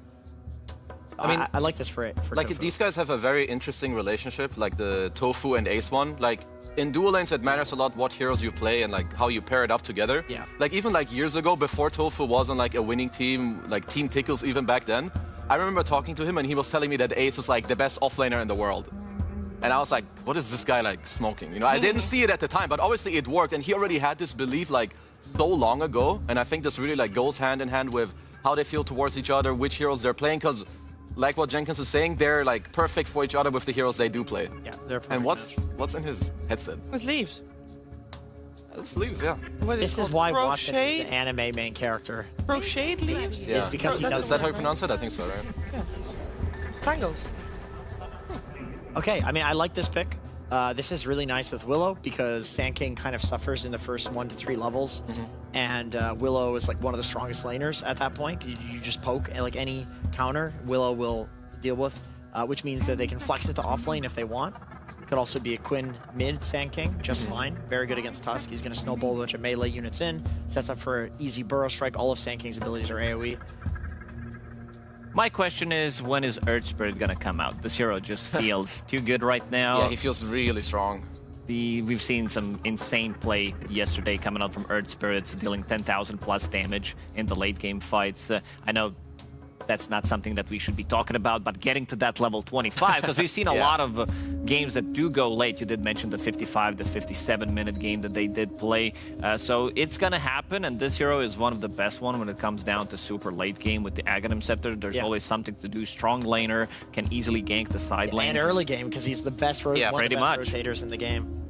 I mean, I like this for like Tofu. these guys have a very interesting relationship, like the Tofu and Ace one. Like in dual lanes, it matters a lot what heroes you play and like how you pair it up together. Yeah. Like even like years ago, before Tofu wasn't like a winning team, like Team Tickles even back then, I remember talking to him and he was telling me that Ace was like the best offlaner in the world. And I was like, what is this guy like smoking? You know, I didn't see it at the time, but obviously it worked. And he already had this belief like so long ago. And I think this really like goes hand in hand with how they feel towards each other, which heroes they're playing. Because like what Jenkins is saying, they're like perfect for each other with the heroes they do play. Yeah, they're perfect. And what's in his headset? With leaves. It's leaves, yeah. What This is called? why Watson is Crochet? the anime main character. Crocheted leaves? Yeah. It's because he does Is that how you pronounce it? I think so, right? Tangles. Okay, I mean, I like this pick. This is really nice with Willow because Sand King kind of suffers in the first 1 to 3 levels. And Willow is like one of the strongest laners at that point. You just poke, and like any counter, Willow will deal with, which means that they can flex it to off lane if they want. Could also be a Quinn mid Sand King, just fine. Very good against Tusk. He's going to snowball a bunch of melee units in, sets up for an easy burrow strike. All of Sand King's abilities are AoE. My question is, when is Earth Spirit gonna come out? This hero just feels too good right now. Yeah, he feels really strong. We've seen some insane play yesterday coming out from Earth Spirits, dealing 10,000 plus damage in the late game fights. I know that's not something that we should be talking about, but getting to that level 25, because we've seen a lot of games that do go late. You did mention the 55 to 57-minute game that they did play. So it's going to happen, and this hero is one of the best one when it comes down to super late game with the Aghanim Scepter. There's always something to do. Strong laner, can easily gank the side lane. And early game, because he's the best, one of pretty the much. best rotators in the game.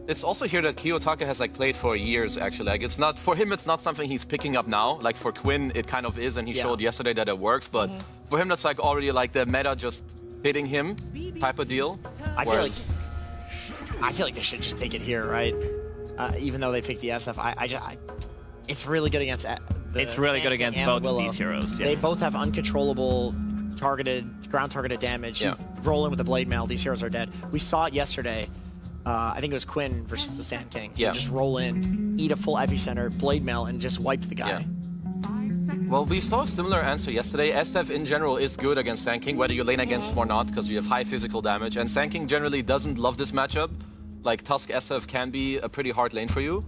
It's also here that Kiyotaka has like played for years actually. Like it's not for him, it's not something he's picking up now. Like for Quinn, it kind of is, and he showed yesterday that it works. But for him, that's like already like the meta just fitting him type of deal. I feel like they should just take it here, right? Even though they picked the SF, it's really good against. It's really good against both of these heroes. They Yes. both have uncontrollable ground targeted damage. Yeah. You roll in with the Blade Mail, these heroes are dead. We saw it yesterday. I think it was Quinn versus the Sand King. Yeah. You just roll in, eat a full epicenter, Blade Mail, and just wiped the guy. Well, we saw a similar answer yesterday. SF in general is good against Sand King, whether you lane against him or not, because you have high physical damage. And Sand King generally doesn't love this matchup. Like Tusk SF can be a pretty hard lane for you.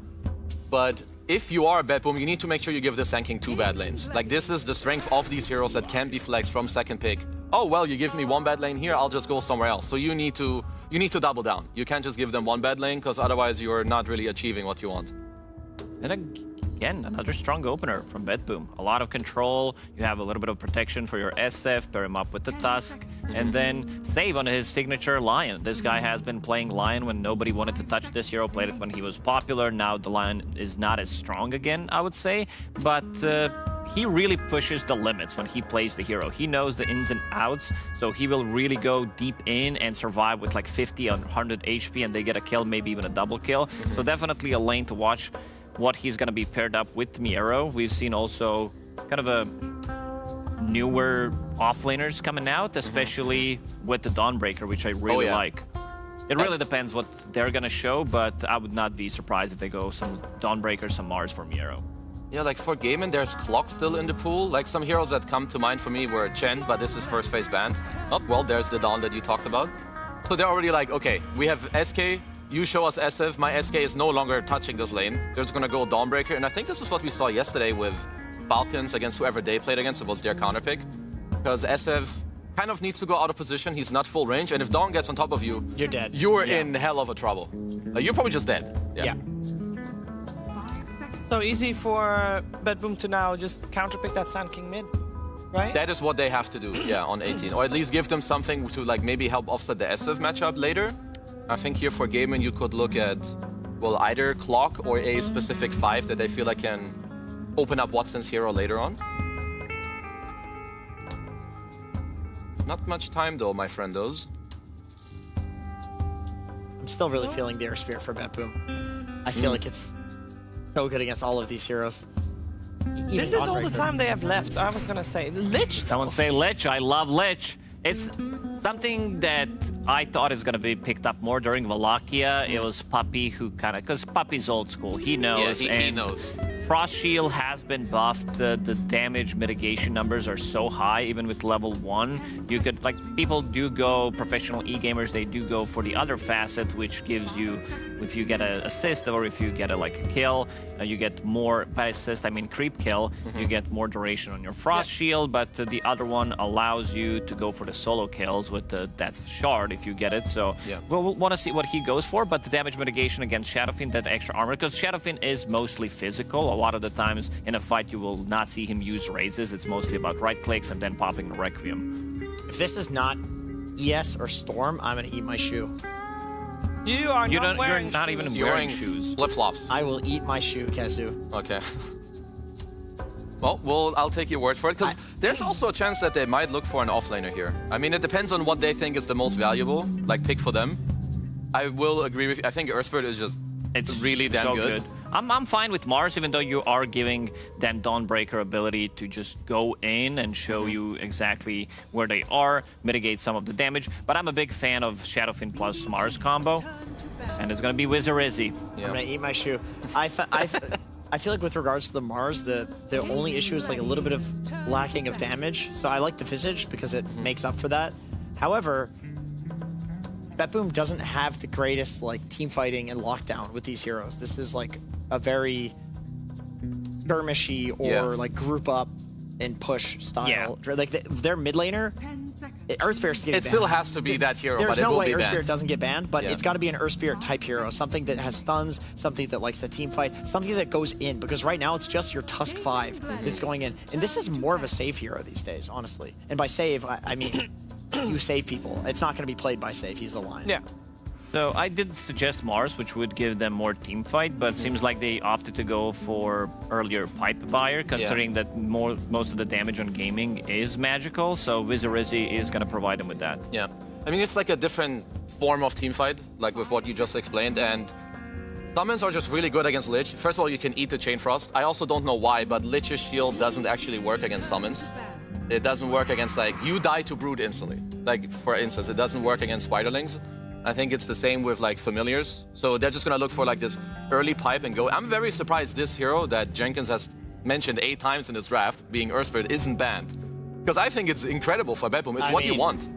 But if you are a BetBoom, you need to make sure you give the Sand King 2 bad lanes. Like this is the strength of these heroes that can be flexed from second pick. Oh, well, you give me 1 bad lane here, I'll just go somewhere else. So you need to double down. You can't just give them 1 bad lane, because otherwise you're not really achieving what you want. And again, another strong opener from BetBoom. A lot of control. You have a little bit of protection for your SF, pair him up with the Tusk, and then save on his signature Lion. This guy has been playing Lion when nobody wanted to touch this hero, played it when he was popular. Now the Lion is not as strong again, I would say, but he really pushes the limits when he plays the hero. He knows the ins and outs, so he will really go deep in and survive with like 50 or 100 HP, and they get a kill, maybe even a double kill. So definitely a lane to watch what he's going to be paired up with Miero. We've seen also kind of a newer offlaners coming out, especially with the Dawnbreaker, which I really like. It really depends what they're going to show, but I would not be surprised if they go some Dawnbreaker, some Mars for Miero. Yeah, like for Gaimin, there's Clock still in the pool. Like some heroes that come to mind for me were Chen, but this is first phase banned. Oh, well, there's the Dawn that you talked about. So they're already like, okay, we have SK, you show us SF, my SK is no longer touching this lane. There's gonna go Dawnbreaker, and I think this is what we saw yesterday with Falcons against whoever they played against. It was their counter pick. Because SF kind of needs to go out of position, he's not full range, and if Dawn gets on top of you, You're dead. You're in hell of a trouble. You're probably just dead. Yeah. So easy for BetBoom to now just counterpick that Sand King mid, right? That is what they have to do, yeah, on 18. Or at least give them something to like maybe help offset the SF matchup later. I think here for Gaimin you could look at, well, either Clock or a specific 5 that they feel like can open up Watson's hero later on. Not much time though, my friendos. I'm still really feeling the Air Spirit for BetBoom. I feel like it's so good against all of these heroes. This is all the time they have left. I was gonna say Lich. Someone say Lich. I love Lich. It's something that I thought is going to be picked up more during Wallachia. It was Puppy who kind of, because Puppy's old school. He knows. Yeah, he knows. Frost Shield has been buffed. The damage mitigation numbers are so high, even with level 1. You could, like, people do go, professional e-gamers, they do go for the other facet, which gives you, if you get an assist or if you get a kill, you get more, by assist I mean creep kill, you get more duration on your Frost Shield, but the other one allows you to go for the solo kills with the Death Shard if you get it. So we'll want to see what he goes for, but the damage mitigation against Shadowfiend, that extra armor, because Shadowfiend is mostly physical. A lot of the times in a fight you will not see him use raises. It's mostly about right clicks and then popping the Requiem. If this is not ES or Storm, I'm going to eat my shoe. You're not even wearing shoes. Flip-flops. I will eat my shoe, Kezu. Okay. Well, I'll take your word for it, because there's also a chance that they might look for an offlaner here. I mean, it depends on what they think is the most valuable, pick for them. I will agree with you. I think Earthspirit is just really damn so good. I'm fine with Mars, even though you are giving them Dawnbreaker ability to just go in and show you exactly where they are, mitigate some of the damage. But I'm a big fan of Shadowfiend plus Mars combo, and it's going to be Wizzarizzi. I'm going to eat my shoe. I feel like with regards to the Mars, the only issue is a little bit of lacking of damage. So I like the Visage because it makes up for that. However, BetBoom doesn't have the greatest team fighting and lockdown with these heroes. This is a very skirmishy or group up and push style. Yeah. Their mid laner, Earthspirit's getting banned. It still has to be that hero, There's but it no will way be banned. Earthspirit doesn't get banned, but it's got to be an Earthspirit type hero, something that has stuns, something that likes to team fight, something that goes in, because right now it's just your Tusk 5 that's going in. And this is more of a save hero these days, honestly. And by save, I mean you save people. It's not going to be played by save. He's the line. Yeah. So I did suggest Mars, which would give them more team fight, but it seems like they opted to go for earlier Pipe Buyer, considering that most of the damage on gaming is magical. So Wizzarizzi is going to provide them with that. Yeah. I mean, it's a different form of team fight, with what you just explained, and summons are just really good against Lich. First of all, you can eat the Chain Frost. I also don't know why, but Lich's shield doesn't actually work against summons. It doesn't work against, you die to Brood instantly. For instance, it doesn't work against Spiderlings. I think it's the same with familiars. So they're just gonna look for this early pipe and go. I'm very surprised this hero that Jenkins has mentioned 8 times in this draft, being Earthspirit, isn't banned. Because I think it's incredible for BetBoom. It's what you want.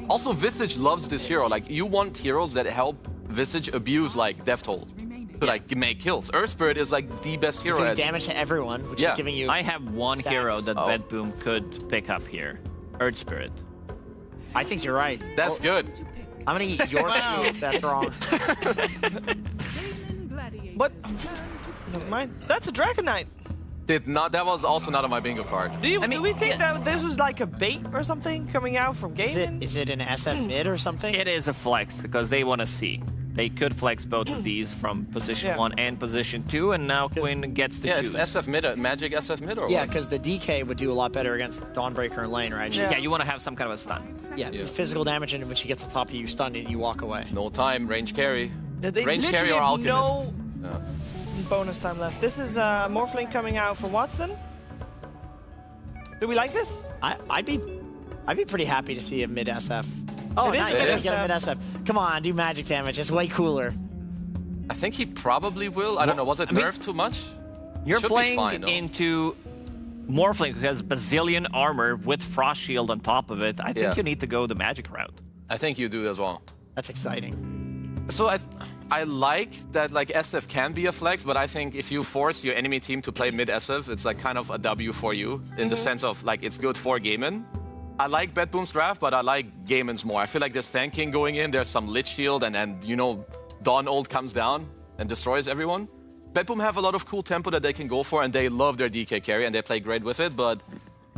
Also, Visage loves this hero. You want heroes that help Visage abuse Death Toll to make kills. Earthspirit is the best hero. Doing damage to everyone, which is giving you. I have one stats. hero that BetBoom could pick up here, Earthspirit. I think you're right. That's good. I'm gonna eat your shoe if that's wrong. But never mind. That's a Dragon Knight. That was also not on my bingo card. Do we think that this was a bait or something coming out from Gaimin? Is it an SF mid or something? It is a flex because they want to see. They could flex both of these from position 1 and position 2, and now Quinn gets to choose. It's SF mid, Magic SF mid, or what? Yeah, because the DK would do a lot better against Dawnbreaker and lane, right? Yeah, you want to have some kind of a stun. Yeah, there's physical damage, and when she gets on top of you, stunned, and you walk away. No time, range carry. They Range carry literally or have Alchemist. no bonus time left. This is Morphling coming out for Watson. Do we like this? I'd be pretty happy to see a mid SF. Oh, It is nice. mid We get a mid SF. Come on, do magic damage. It's way cooler. I think he probably will. I don't know. Was it nerfed too much? You're Should be playing fine, though. into Morphling, who has bazillion armor with Frost Shield on top of it. I think you need to go the magic route. I think you do as well. That's exciting. So I like that SF can be a flex, but I think if you force your enemy team to play mid SF, it's kind of a W for you in the sense of it's good for Gaimin. I like BetBoom's draft, but I like Gaimin's more. I feel like there's Sand King going in, there's some Lich Shield, and Dawn Ult comes down and destroys everyone. BetBoom have a lot of cool tempo that they can go for, and they love their DK carry, and they play great with it, but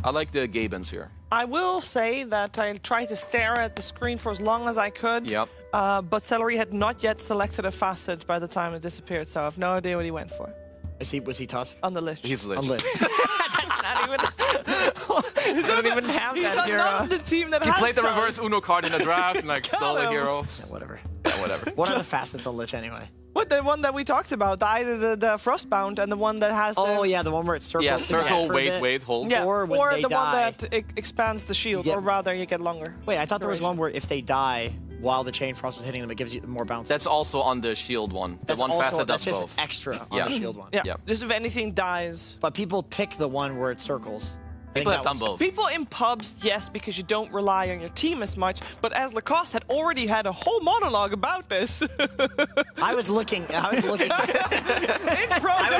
I like the Gabins here. I will say that I tried to stare at the screen for as long as I could. Yep. But Celery had not yet selected a facet by the time it disappeared, so I have no idea what he went for. Was he Tusk? On the list. He's Lich. On Lich. That's not even... He doesn't even have He's that hero. not the team that He has played the those. reverse Uno card in the draft and stole the him. hero. Yeah, whatever. Yeah, whatever. What are the fastest on Lich anyway? What, the one that we talked about? Either the Frostbound and the one that has the... Oh yeah, the one where it circles. Yeah, to the circle, left for a bit. wait, hold. Yeah, Or when they the die. one that expands the shield, Yeah. or rather you get longer. Wait, I thought there was one where if they die, while the Chain Frost is hitting them, it gives you more bounce. That's also on the shield one. The one facet that's does just both. extra on Yeah. the shield one. Yeah. Yeah. Just if anything dies. But people pick the one where it circles. I think People have that done was- both. People in pubs, yes, because you don't rely on your team as much. But as Lacoste had already had a whole monologue about this. I was looking. In Pro I was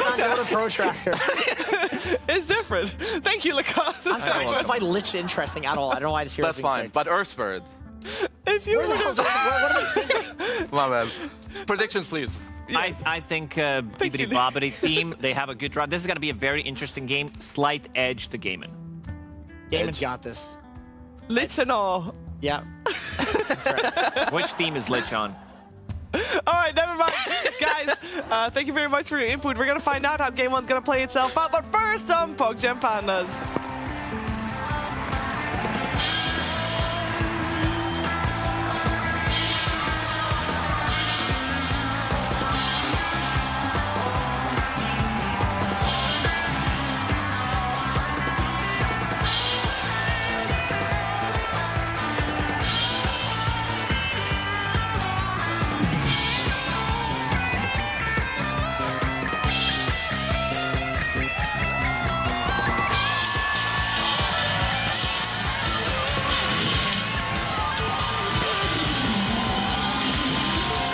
on Dota, Dota Pro Tracker. it's different. Thank you, Lacoste. I'm sorry, I don't find Lich interesting at all. I don't know why this hero That's fine. But Earthbird. If you Where the would hell's have... what are they thinking? My bad. Predictions, please. I think Bibbidi Bobbidi team, they have a good draw. This is going to be a very interesting game. Slight edge to Gaimin. Gaimin's got this. Lich and all. Yeah. Which team is Lich on? All right, never mind. Guys, thank you very much for your input. We're going to find out how Game 1's going to play itself out. But first, some PokeGen Pandas.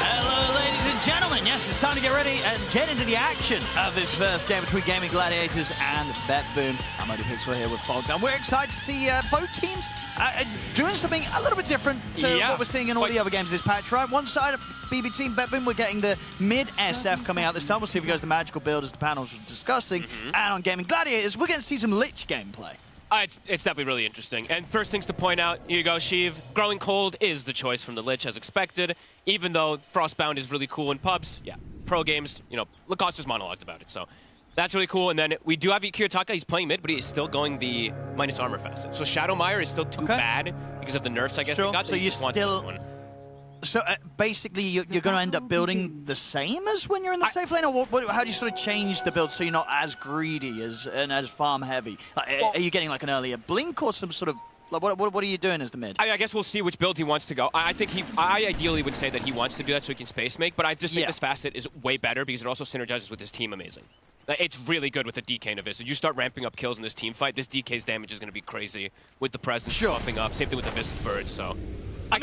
Hello, ladies and gentlemen. Yes, it's time to get ready and get into the action of this first game between Gaimin Gladiators and BetBoom. I'm Odie Pixel here with Fogs, and we're excited to see both teams doing something a little bit different to what we're seeing in all the other games of this patch, right? One side of BB Team BetBoom, we're getting the mid-SF coming out this time. We'll see if he goes to magical build as the panels were discussing. And on Gaimin Gladiators, we're going to see some Lich gameplay. It's definitely really interesting. And first things to point out, here you go, Sheev. Growing Cold is the choice from the Lich as expected, even though Frostbound is really cool in pubs. Yeah, pro games, you know, Lacoste just monologued about it, so that's really cool. And then we do have Kiritaka. He's playing mid, but he is still going the minus armor facet. So Shadowmire is still too bad because of the nerfs, I guess, Sure. he got. So he you just wants still- this one. So basically, you're going to end up building the same as when you're in the safe lane, or how do you sort of change the build so you're not as greedy and as farm heavy? Like, are you getting like an earlier blink or some sort of like what are you doing as the mid? I guess we'll see which build he wants to go. I think I ideally would say that he wants to do that so he can space make, but I just think this facet is way better because it also synergizes with his team amazing. It's really good with the DK Navista. You start ramping up kills in this team fight, this DK's damage is going to be crazy with the presence buffing up. Same thing with the Viscid Bird, so I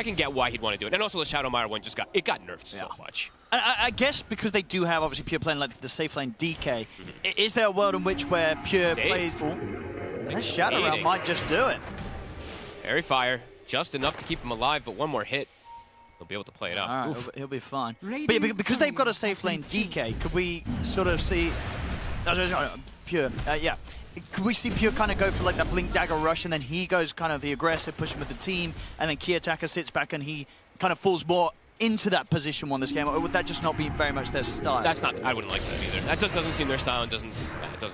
can get why he'd want to do it. And also the Shadowmire one just got nerfed so much. I guess because they do have obviously Pure playing like the safe lane DK. Is there a world in which where Pure plays? That Shadow Realm might just do it. Fairy Fire, just enough to keep him alive, but one more hit, he'll be able to play it out. All right, he'll be fine. But yeah, because they've got a safe lane DK, could we sort of see Pure? Yeah. Could we see Pure kind of go for like that Blink Dagger rush, and then he goes kind of the aggressive, pushing with the team, and then Kiritaka sits back and he kind of falls more into that position one this game, or would that just not be very much their style? That's not. I wouldn't like that either. That just doesn't seem their style, and doesn't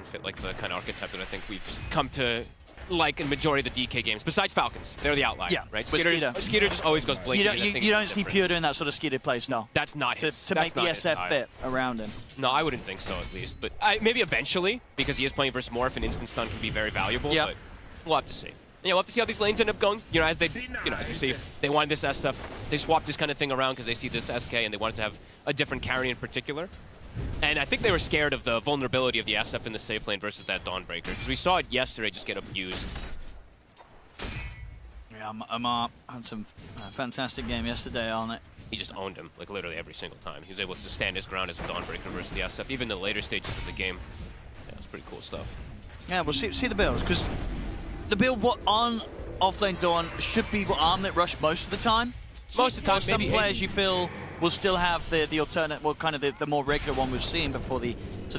fit like the kind of archetype that I think we've come to like in majority of the DK games. Besides Falcons, they're the outlier, right? Skeeter just always goes Blink. You don't see Pure doing that sort of Skeeter play style. That's not his. To make the SF fit around him. No, I wouldn't think so at least. But maybe eventually, because he is playing versus Morph, and instant stun can be very valuable. Yeah. But we'll have to see. Yeah, we'll have to see how these lanes end up going. You know, as you see, they wanted this SF. They swapped this kind of thing around because they see this SK and they wanted to have a different carry in particular. And I think they were scared of the vulnerability of the SF in the safe lane versus that Dawnbreaker, because we saw it yesterday just get abused. Yeah, Amar had some fantastic game yesterday on it. He just owned him, like literally every single time. He was able to stand his ground as a Dawnbreaker versus the SF, even in the later stages of the game. Yeah, it's pretty cool stuff. Yeah, we'll see the builds, because the build on offlane Dawn should be Armlet Rush most of the time. Most of the time, some players you feel will still have the alternate, well, kind of the more regular one we've seen before the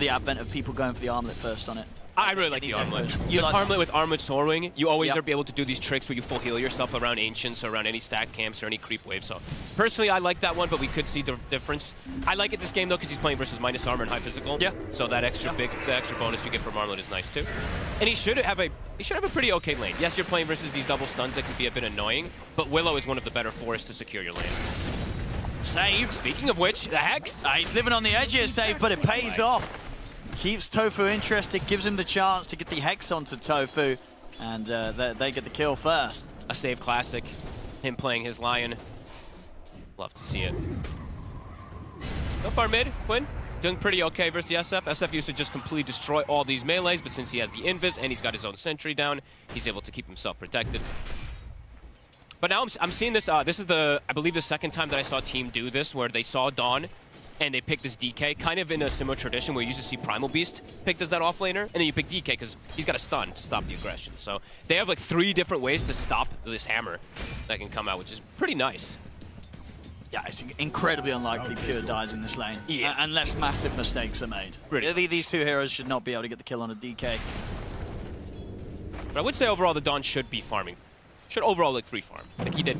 advent of people going for the Armlet first on it. I really like the Armlet. With Armlet Soarwing, you always are able to do these tricks where you full heal yourself around Ancients or around any stack camps or any creep waves. So personally, I like that one, but we could see the difference. I like it this game though because he's playing versus minus armor and high physical. Yeah. So that extra bonus you get from Armlet is nice too. And he should have a pretty okay lane. Yes, you're playing versus these double stuns that can be a bit annoying, but Willow is one of the better forests to secure your lane. Save. Speaking of which, the Hex. He's living on the edge here, Save, but it pays off. Keeps Tofu interested, gives him the chance to get the Hex onto Tofu, and they get the kill first. A save classic. Him playing his Lion. Love to see it. So far mid, Quinn, doing pretty okay versus the SF. SF used to just completely destroy all these melees, but since he has the invis and he's got his own sentry down, he's able to keep himself protected. But now I'm seeing this. This is I believe the second time that I saw a team do this, where they saw Dawn and they picked this DK, kind of in a similar tradition where you used to see Primal Beast picked as that offlaner, and then you pick DK because he's got a stun to stop the aggression. So they have like 3 different ways to stop this hammer that can come out, which is pretty nice. Yeah, it's incredibly unlikely Pure dies in this lane, unless massive mistakes are made. Really? These 2 heroes should not be able to get the kill on a DK. But I would say overall the Dawn should be farming. Should overall like free farm. Like he did,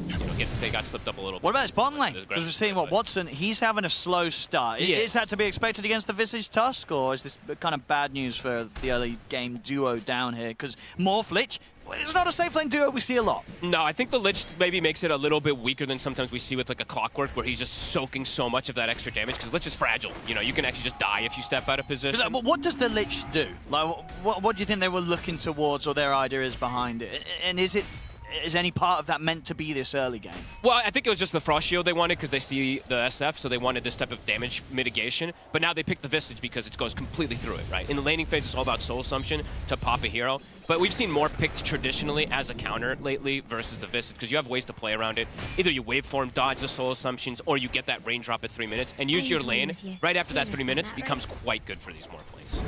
they got slipped up a little bit. What about his bottom lane? Because we're seeing Watson, he's having a slow start. Is that to be expected against the Visage Tusk, or is this kind of bad news for the early game duo down here? Because Morph Lich, it's not a safe lane duo we see a lot. No, I think the Lich maybe makes it a little bit weaker than sometimes we see with like a Clockwork, where he's just soaking so much of that extra damage, because Lich is fragile. You can actually just die if you step out of position. What does the Lich do? Like, what do you think they were looking towards, or their idea is behind it? And is any part of that meant to be this early game? Well, I think it was just the Frost Shield they wanted because they see the SF, so they wanted this type of damage mitigation. But now they picked the Visage because it goes completely through it, right? In the laning phase, it's all about Soul Assumption to pop a hero. But we've seen more picked traditionally as a counter lately versus the Visage, because you have ways to play around it. Either you waveform, dodge the Soul Assumptions, or you get that rain drop at 3 minutes, and use your lane right after that 3 minutes becomes quite good for these Morph lanes.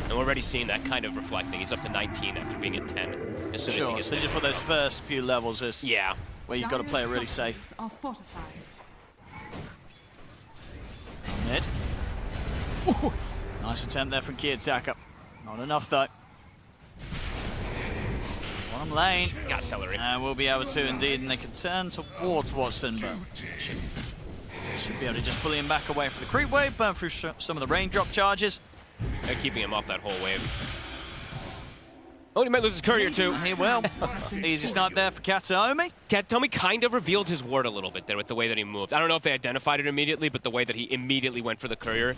And we're already seeing that kind of reflecting. He's up to 19 after being at 10. As soon as he gets so just for those first few levels is where you've got to play it really safe. Mid. Ooh, nice attempt there from Kiyotaka. Not enough though. Bottom lane. Got celery. And we'll be able to indeed, and they can turn towards Watson, but should be able to just bully him back away from the creep wave, burn through some of the raindrop charges. They're keeping him off that whole wave. Oh, he might lose his courier too. He will. Easy start there for Kataomi. Kataomi kind of revealed his ward a little bit there with the way that he moved. I don't know if they identified it immediately, but the way that he immediately went for the courier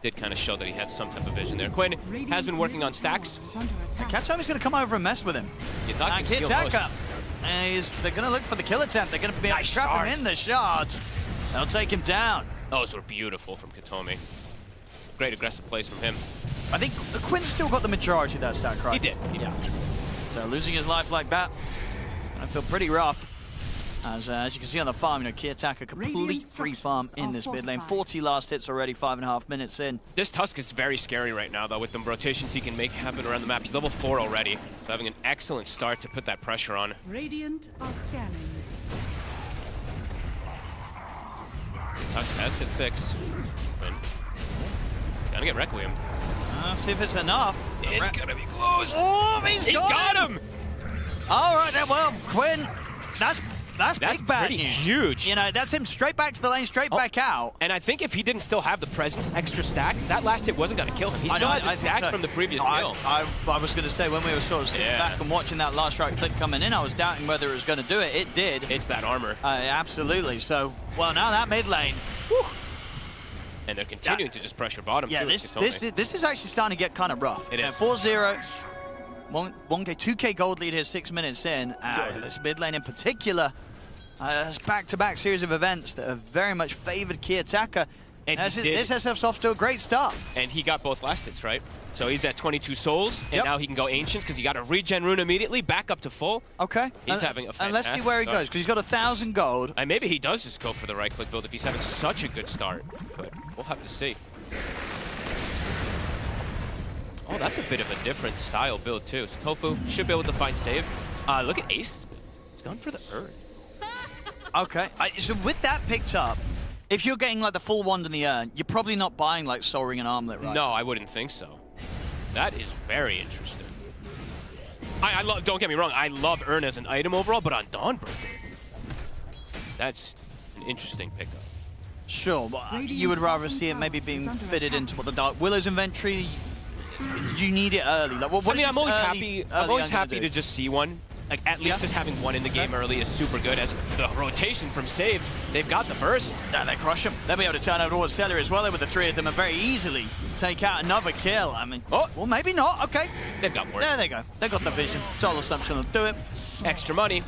did kind of show that he had some type of vision there. Quinn has been working on stacks. Kataomi's going to come over and mess with him. And Kiyotaka. They're going to look for the kill attempt. They're going to be able to trap him in the shards. They'll take him down. Those were beautiful from Kataomi. Great aggressive plays from him. I think Quinn still got the majority of that stack, right? He did. So losing his life like that, I feel pretty rough. As you can see on the farm, Kiyotaka complete free farm in this mid lane. 40 last hits already, 5.5 minutes in. This Tusk is very scary right now, though, with the rotations he can make happen around the map. He's level 4 already, so having an excellent start to put that pressure on. Radiant are scanning. Tusk has hit 6. Gonna get Requiem. Let's see if it's enough. It's gonna be close. Oh, he's got him! All right, then, well, Quinn, that's big bad pretty news. Huge. That's him straight back to the lane, straight back out. And I think if he didn't still have the presence extra stack, that last hit wasn't gonna kill him. He still had the stack from the previous kill. I was gonna say, when we were sort of sitting back and watching that last right click coming in, I was doubting whether it was gonna do it. It did. It's that armor. Absolutely. So, well, now that mid lane. Whew. And they're continuing to just pressure bottom. Yeah, this is actually starting to get kind of rough. It is. 4-0, 1K, 2K gold lead here 6 minutes in. This mid lane in particular has back-to-back series of events that have very much favored Kiyotaka. And this SF's off to a great start. And he got both last hits, right? So he's at 22 souls, and now he can go Ancients because he got a regen rune immediately, back up to full. Okay. He's having a fantastic And let's see where he goes, because he's got 1,000 gold. And maybe he does just go for the right-click build if he's having such a good start. But we'll have to see. Oh, that's a bit of a different style build, too. So Tofu should be able to find save. Look at Ace's build. He's gone for the urn. Okay. So with that picked up, if you're getting like the full wand in the urn, you're probably not buying like Soul Ring and Armlet, right? No, I wouldn't think so. That is very interesting. I love. Don't get me wrong. I love Urn as an item overall, but on Dawnbreaker, that's an interesting pickup. Sure, but you would rather see it maybe being fitted into what the Dark Willow's inventory. You need it early. Like, what I'm always happy. I'm always happy to just see one. Like, at least just having one in the game early is super good. As the rotation from Save, they've got the burst. They crush him. They'll be able to turn over towards Stellar as well with the 3 of them and very easily take out another kill. I mean, well, maybe not. Okay. They've got more. There they go. They've got the vision. Soul Assumption will do it. Extra money.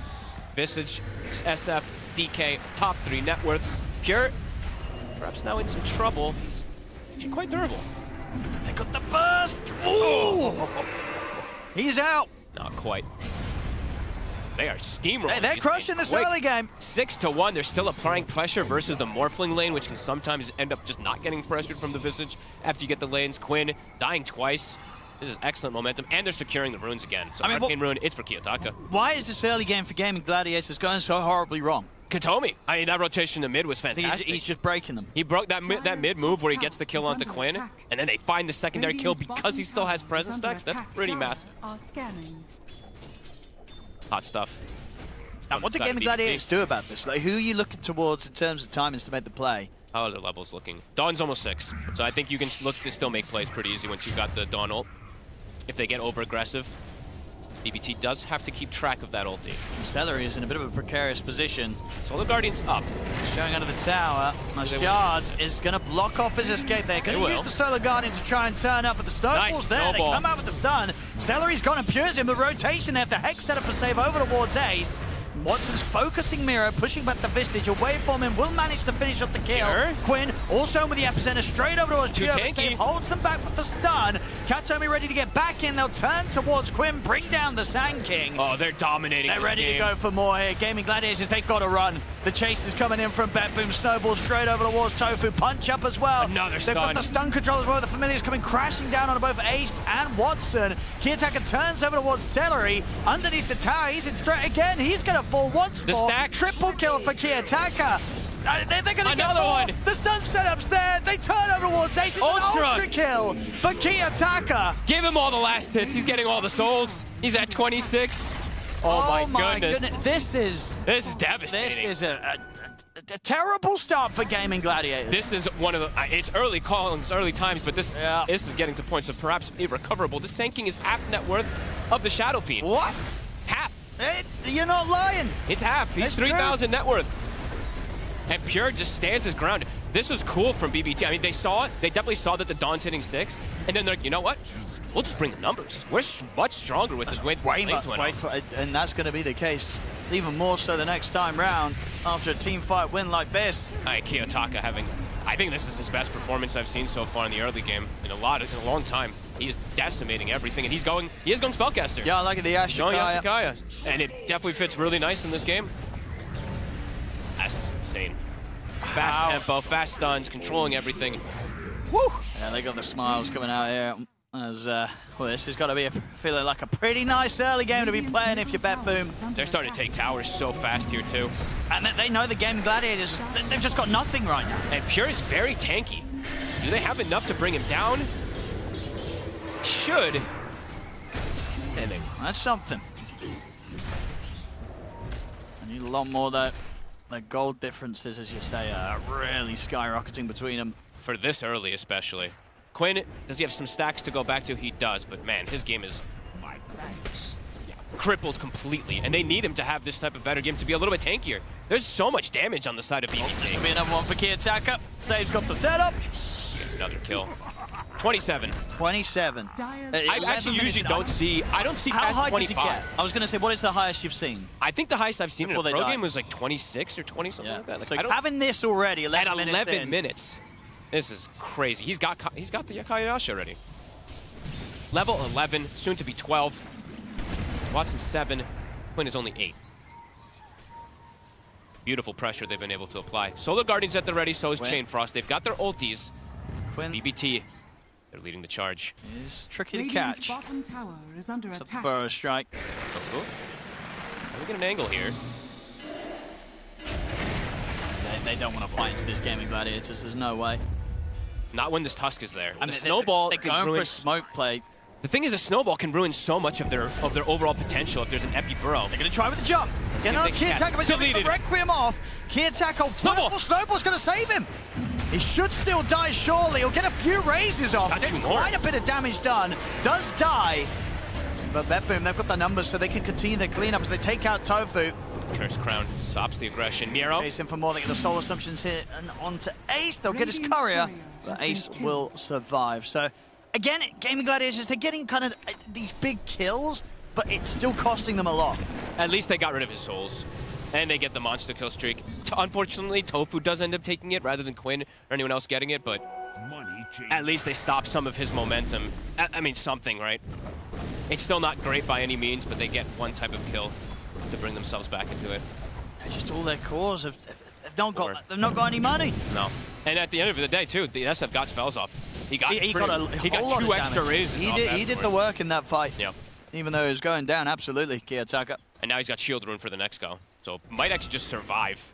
Visage, SF, DK, top 3 net worths. Pure, perhaps now in some trouble. He's actually quite durable. They got the burst. Ooh! He's out. Not quite. They are steamrolling. Hey, they're crushing this early game. 6-1. They're still applying pressure versus the Morphling lane, which can sometimes end up just not getting pressured from the Visage after you get the lanes. Quinn dying twice. This is excellent momentum, and they're securing the runes again. So Arcane Rune, it's for Kiyotaka. Why is this early game for Gaimin Gladiators going so horribly wrong? Katomi. I mean, that rotation in the mid was fantastic. He's just breaking them. He broke that mid move where he gets the kill onto Quinn, and then they find the secondary kill because he still has presence stacks. That's pretty massive. Hot stuff. Now, what do Gaimin Gladiators do about this? Like, who are you looking towards in terms of timings to make the play? How are the levels looking? Dawn's almost 6, so I think you can look to still make plays pretty easy once you've got the Dawn ult. If they get over-aggressive, BBT does have to keep track of that ulti. Celery is in a bit of a precarious position. Solar Guardian's up. Showing under the tower. Shards is going to block off his escape there. Going to use the Solar Guardian to try and turn up, but the snowball's there. They come out with the stun. Celery's gone and Pure's in the rotation there. The Hex set up for save over towards Ace. Watson's focusing Mira, pushing back the Vistage away from him, will manage to finish up the kill. Here. Quinn also in with the epicenter straight over towards Pure, but Steve holds them back with the stun. Katomi ready to get back in, they'll turn towards Quinn, bring down the Sand King. Oh, they're dominating. They're ready to go for more here. Gaimin Gladiators, they've got to run. The chase is coming in from BetBoom, snowball straight over towards Tofu, punch up as well. Another They've got the stun control as well. The Familiar's coming crashing down on both Ace and Watson. Kiyotaka turns over towards Celery, underneath the tower. He's in threat again. He's going to fall once more. Triple kill for Kiyotaka. They're going to get more. One. The stun setup's there. They turn over towards Ace. It's an ultra kill for Kiyotaka. Give him all the last hits. He's getting all the souls. He's at 26. Oh my goodness. This is devastating. This is a terrible start for Gaimin Gladiators. This is one of the... it's early callings, early times, but this is getting to points of perhaps irrecoverable. This Sand King is half net worth of the Shadow Fiend. What? Half. You're not lying. It's half. He's 3,000 net worth. And Pure just stands his ground. This was cool from BBT. I mean, they saw it. They definitely saw that the Dawn's hitting 6. And then they're like, you know what? We'll just bring the numbers. We're much stronger with this weight. And that's going to be the case even more so the next time round after a team fight win like this. Kiyotaka having... I think this is his best performance I've seen so far in the early game in a long time. He is decimating everything, and he is going Spellcaster. Yeah, I like the Ashikaya. And it definitely fits really nice in this game. That's just insane. Fast tempo, fast stuns, controlling everything. Woo! Yeah, they got the smiles coming out here. As well, this has got to be feeling like a pretty nice early game to be playing if you BetBoom. They're starting to take towers so fast here too. And they know the Gaimin Gladiators, they've just got nothing right now. And Pure is very tanky. Do they have enough to bring him down? Should. And that's something. I need a lot more that the gold differences, as you say, are really skyrocketing between them. For this early especially. Quinn, does he have some stacks to go back to? He does, but man, his game is crippled completely, and they need him to have this type of better game to be a little bit tankier. There's so much damage on the side of BBT. This will be another one for Kiyotaka. Save's got the setup. Another kill. 27. 27. I actually usually don't see past 25. How high does he get? I was going to say, what is the highest you've seen? I think the highest I've seen in a pro game was like 26 or 20 something like that. Like, so having this already, 11 minutes. This is crazy. He's got the Yakayashi already. Level 11, soon to be 12. Watson 7. Quinn is only 8. Beautiful pressure they've been able to apply. Solar Guardian's at the ready, so is Chain Frost. They've got their ultis. Quinn. BBT, they're leading the charge. It's tricky to catch. Bottom tower is under attack. Burrow strike. Oh, we get an angle here. They don't want to fight into this Gaimin Gladiators. There's no way. Not when this Tusk is there. I mean, the snowball they're going for a smoke play. The thing is, a snowball can ruin so much of their overall potential if there's an epi burrow. They're going to try with the jump. Get on Kiyotaka, but he's the Requiem off. Kiyotaka, Snowball's going to save him. He should still die, surely. He'll get a few raises off. Gets quite a bit of damage done. Does die. But BetBoom, they've got the numbers so they can continue their cleanup as they take out Tofu. Curse Crown stops the aggression. Miro. Chasing for more. They get the Soul Assumptions here and onto Ace. They'll get his courier, but Ace will survive. So, again, Gaimin Gladiators, they're getting kind of these big kills, but it's still costing them a lot. At least they got rid of his souls. And they get the monster kill streak. Unfortunately, Tofu does end up taking it rather than Quinn or anyone else getting it, but at least they stop some of his momentum. I mean, something, right? It's still not great by any means, but they get one type of kill to bring themselves back into it. Just all their cores have not got any money. No. And at the end of the day, too, the SF got spells off. He got two extra raises. He did the work in that fight. Yep. Even though it was going down, absolutely, Kiyotaka. And now he's got shield rune for the next go. So might actually just survive.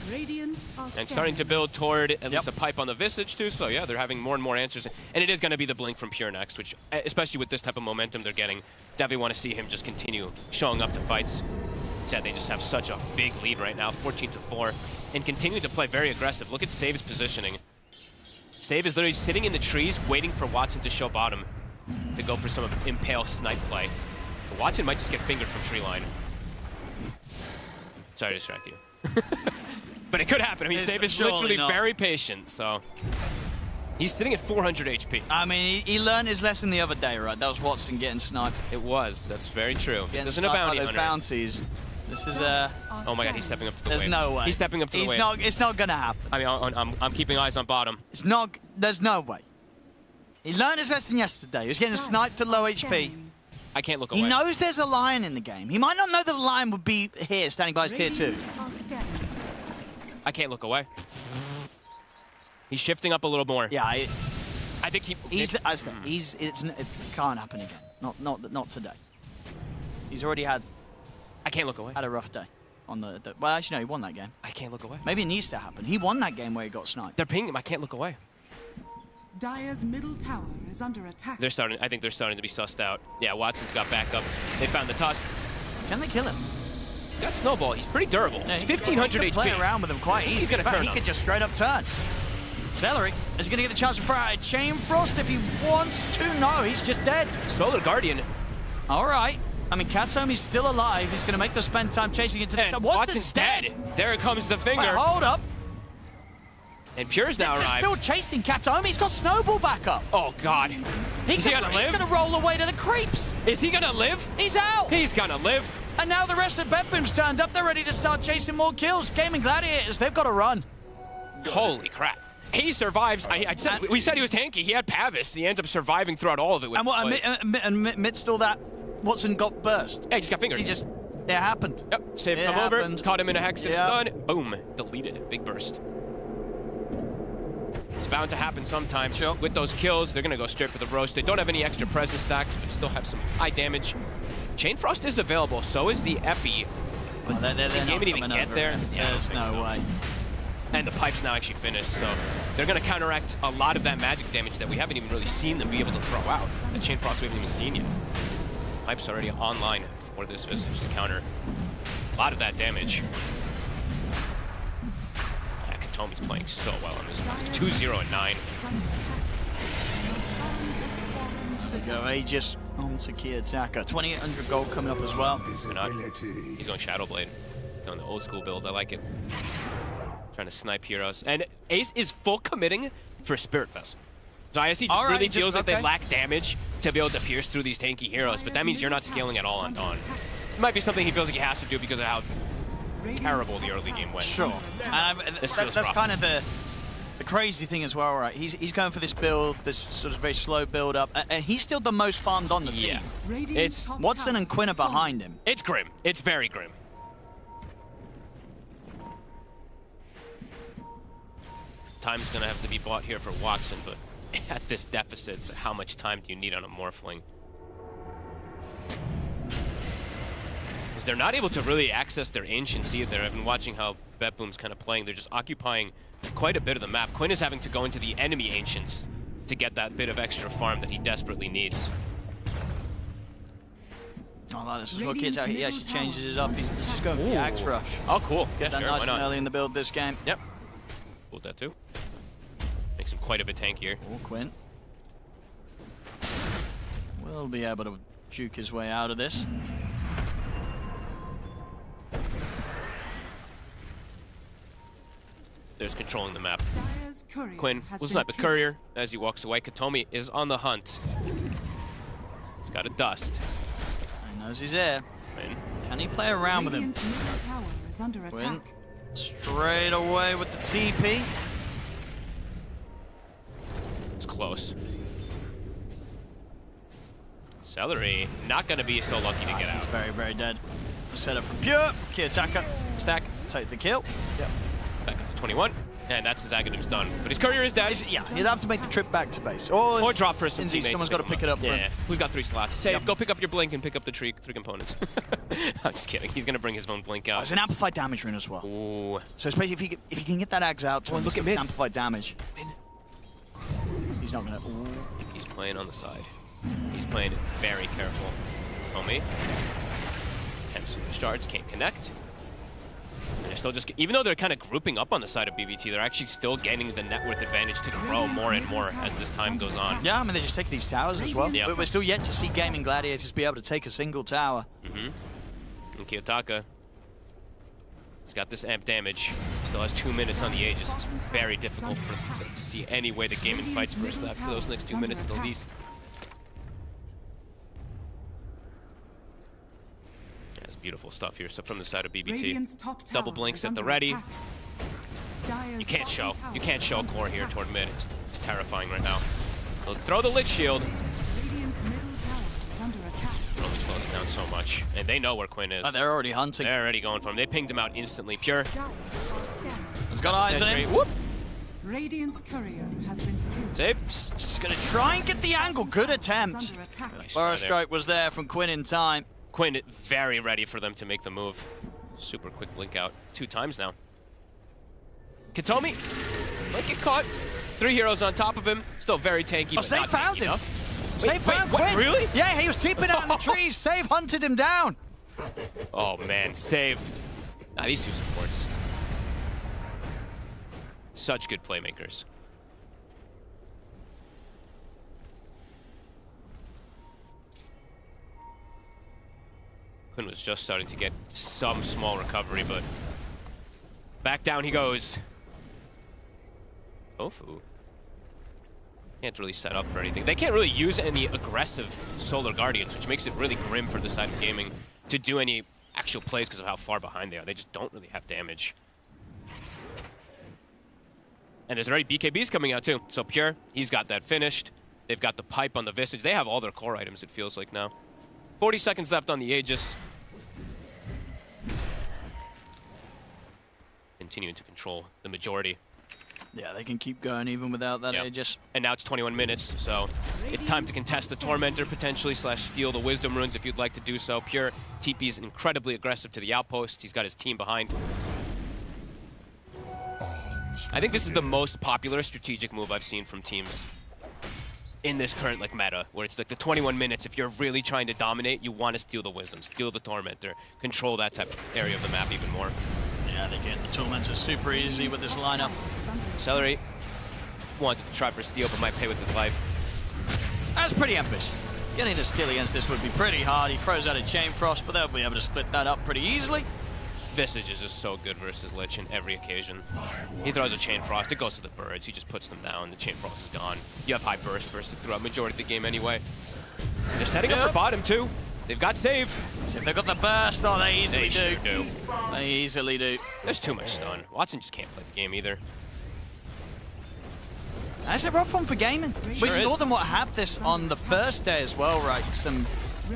Radiant are And starting to build toward at least a pipe on the Visage too, so yeah, they're having more and more answers. And it is going to be the Blink from Pure next, which, especially with this type of momentum they're getting, definitely want to see him just continue showing up to fights. Said they just have such a big lead right now, 14-4, and continue to play very aggressive. Look at Save's positioning. Save is literally sitting in the trees waiting for Watson to show bottom to go for some impale snipe play. So Watson might just get fingered from tree line. Sorry to distract you. But it could happen. I mean, Save is literally very patient, so... He's sitting at 400 HP. I mean, he learned his lesson the other day, right? That was Watson getting sniped. It was. That's very true. This isn't a bounty bounty hunter. Bounties. This is a... Oh my god, he's stepping up to the wave. There's no way. He's stepping up to the wave. It's not going to happen. I mean, I'm keeping eyes on bottom. It's not... There's no way. He learned his lesson yesterday. He was getting sniped to low HP. I can't look away. He knows there's a lion in the game. He might not know that the lion would be here, standing by his tier 2. I can't look away. He's shifting up a little more. Yeah, I think it can't happen again. Not today. He's already had... I can't look away. Had a rough day. On the well, actually, no, he won that game. I can't look away. Maybe it needs to happen. He won that game where he got sniped. They're pinging him. I can't look away. Dire's middle tower is under attack. I think they're starting to be sussed out. Yeah, Watson's got backup. They found the toss. Can they kill him? He's got Snowball. He's pretty durable. Yeah, he's 1500 he HP. Play around with him quite easy. He's going to turn He up. could just straight up turn. Celery is going to get the chance to fire a Chain Frost if he wants to. No, he's just dead. Solar Guardian. All right. I mean, Katomi's still alive. He's going to make the spend time chasing into the... Watson's dead. There comes the finger. Well, hold up. And Pure's now arrived. They're still chasing Katomi. He's got Snowball back up. Oh, God. He's going to roll away to the creeps. Is he going to live? He's out. He's going to live. And now the rest of BetBoom's turned up. They're ready to start chasing more kills. Gaimin Gladiators, they've got to run. Holy crap. He survives. We said he was tanky. He had Pavis. He ends up surviving throughout all of it. And amidst all that, Watson got burst. Yeah, he just got fingered. It happened. Yep, Save come over, caught him in a hex and stun. Boom, deleted. Big burst. It's bound to happen sometime. Sure. With those kills, they're going to go straight for the roast. They don't have any extra presence stacks, but still have some high damage. Chain Frost is available, so is the Epi. But they're the game didn't even get there. Yeah, there's no way. And the pipe's now actually finished, so they're going to counteract a lot of that magic damage that we haven't even really seen them be able to throw out. The Chain Frost we haven't even seen yet. Pipe's already online for this Visage to counter a lot of that damage. Yeah, Katomi's playing so well on this match. 2-0 and 9. Go Aegis onto Kiyotaka. 2,800 gold coming up as well. He's going Shadow Blade. Going the old school build. I like it. Trying to snipe heroes. And Ace is full committing for Spirit Vessel. So ISC just really feels like they lack damage to be able to pierce through these tanky heroes, but that means you're not scaling at all on Dawn. It might be something he feels like he has to do because of how terrible the early game went. Sure. And that's kind of the crazy thing as well, right? He's going for this build, this sort of very slow build up, and he's still the most farmed on the team. It's Watson and Quinn are behind him. It's grim. It's very grim. Time's gonna have to be bought here for Watson, but at this deficit, so how much time do you need on a Morphling? Because they're not able to really access their Ancients either. I've been watching how BetBoom's kind of playing. They're just occupying quite a bit of the map. Quinn is having to go into the enemy Ancients to get that bit of extra farm that he desperately needs. Oh, this is what Kiyotaka, he actually changes it up. He's just going for the Axe Rush. Oh, cool. Get that nice and early in the build this game. Yep. Pulled that too. Makes him quite a bit tankier. Oh, Quinn will be able to juke his way out of this. There's controlling the map. Quinn will snipe a courier as he walks away. Katomi is on the hunt. He's got a dust. He knows he's there. Can he play around with him? Radiant's middle tower is under Win. attack. Straight away with the TP. It's close. Celery, not going to be so lucky to get He's out. very, very dead. Set up from Pure. Key attacker. Stack, Take the kill. Yep. back up to 21. And that's his Aghanims done. But his courier is dead. Yeah, he'd have to make the trip back to base. Or Or drop for some indeed, teammates someone's to got to pick it up for Yeah, him. we've got 3 slots. Save, go pick up your blink and pick up the three components. I'm just kidding. He's going to bring his own blink out. It's an amplified damage rune as well. Ooh. So especially if he can get that Ags out, to look at mid. amplified damage. He's not gonna. He's playing on the side. He's playing it very careful. Homie. 10 superstards, can't connect. And they're still just, even though they're kind of grouping up on the side of BBT, they're actually still gaining the net worth advantage to grow more and more as this time goes on. Yeah, I mean they just take these towers as well. Yeah. But we're still yet to see Gaimin Gladiators be able to take a single tower. And Kiyotaka, he's got this amp damage. Still has 2 minutes on the Aegis. It's very difficult for them to see any way the Gaimin fights for those next 2 minutes at the least. That's beautiful stuff here. So from the side of BBT, Radiant's top tower double blinks is at the under ready. attack. Dire's You can't bottom show. tower You can't show is core under here attack. toward mid. It's terrifying right now. They'll throw the lit shield. Radiant's middle tower is under attack. It only slows it down so much. And they know where Quinn is. Oh, they're already hunting. They're already going for him. They pinged him out instantly. Pure. Dire are scanning. He's got eyes on him. Whoop. Radiant's courier has been killed. Save. Just gonna try and get the angle. Good Is attempt. under attack. Nice Burrow try there. strike was there from Quinn in time. Quinn very ready for them to make the move. Super quick blink out 2 times now. Katomi might get caught. 3 heroes on top of him. Still very tanky, Oh, but Save not found tanky him. enough. Save found what? Quinn. Really? Yeah, he was keeping out in the trees. Save hunted him down. Oh man, save. Nah, these 2 supports. Such good playmakers. Quinn was just starting to get some small recovery, but back down he goes. Tofu. Can't really set up for anything. They can't really use any aggressive Solar Guardians, which makes it really grim for the side of gaming to do any actual plays because of how far behind they are. They just don't really have damage. And there's already BKBs coming out too. So Pure, he's got that finished. They've got the pipe on the Visage. They have all their core items, it feels like now. 40 seconds left on the Aegis. Continuing to control the majority. Yeah, they can keep going even without that. Yep. Just And now it's 21 minutes, so it's time to contest the Tormentor potentially, / steal the Wisdom Runes if you'd like to do so. Pure TP's incredibly aggressive to the outpost. He's got his team behind. I think this is the most popular strategic move I've seen from teams in this current meta, where it's like the 21 minutes. If you're really trying to dominate, you want to steal the Wisdom, steal the Tormentor, control that type of area of the map even more. yeah, they get the Tormentor super easy with this lineup. Celery wanted to try for steal, but might pay with his life. That's pretty ambitious. Getting to steal against this would be pretty hard. He throws out a Chain Frost, but they'll be able to split that up pretty easily. Visage is just so good versus Lich in every occasion. He throws a Chain Frost, it goes to the birds, he just puts them down, the Chain Frost is gone. You have high burst versus throughout majority of the game anyway. And they're setting up for bottom too. They've got save. So if they've got the burst, oh, they easily They do. sure do. They easily do. There's too much stun. Watson just can't play the game either. That's a rough one for Gaimin. We Sure saw is. them have this on the first day as well, right? Some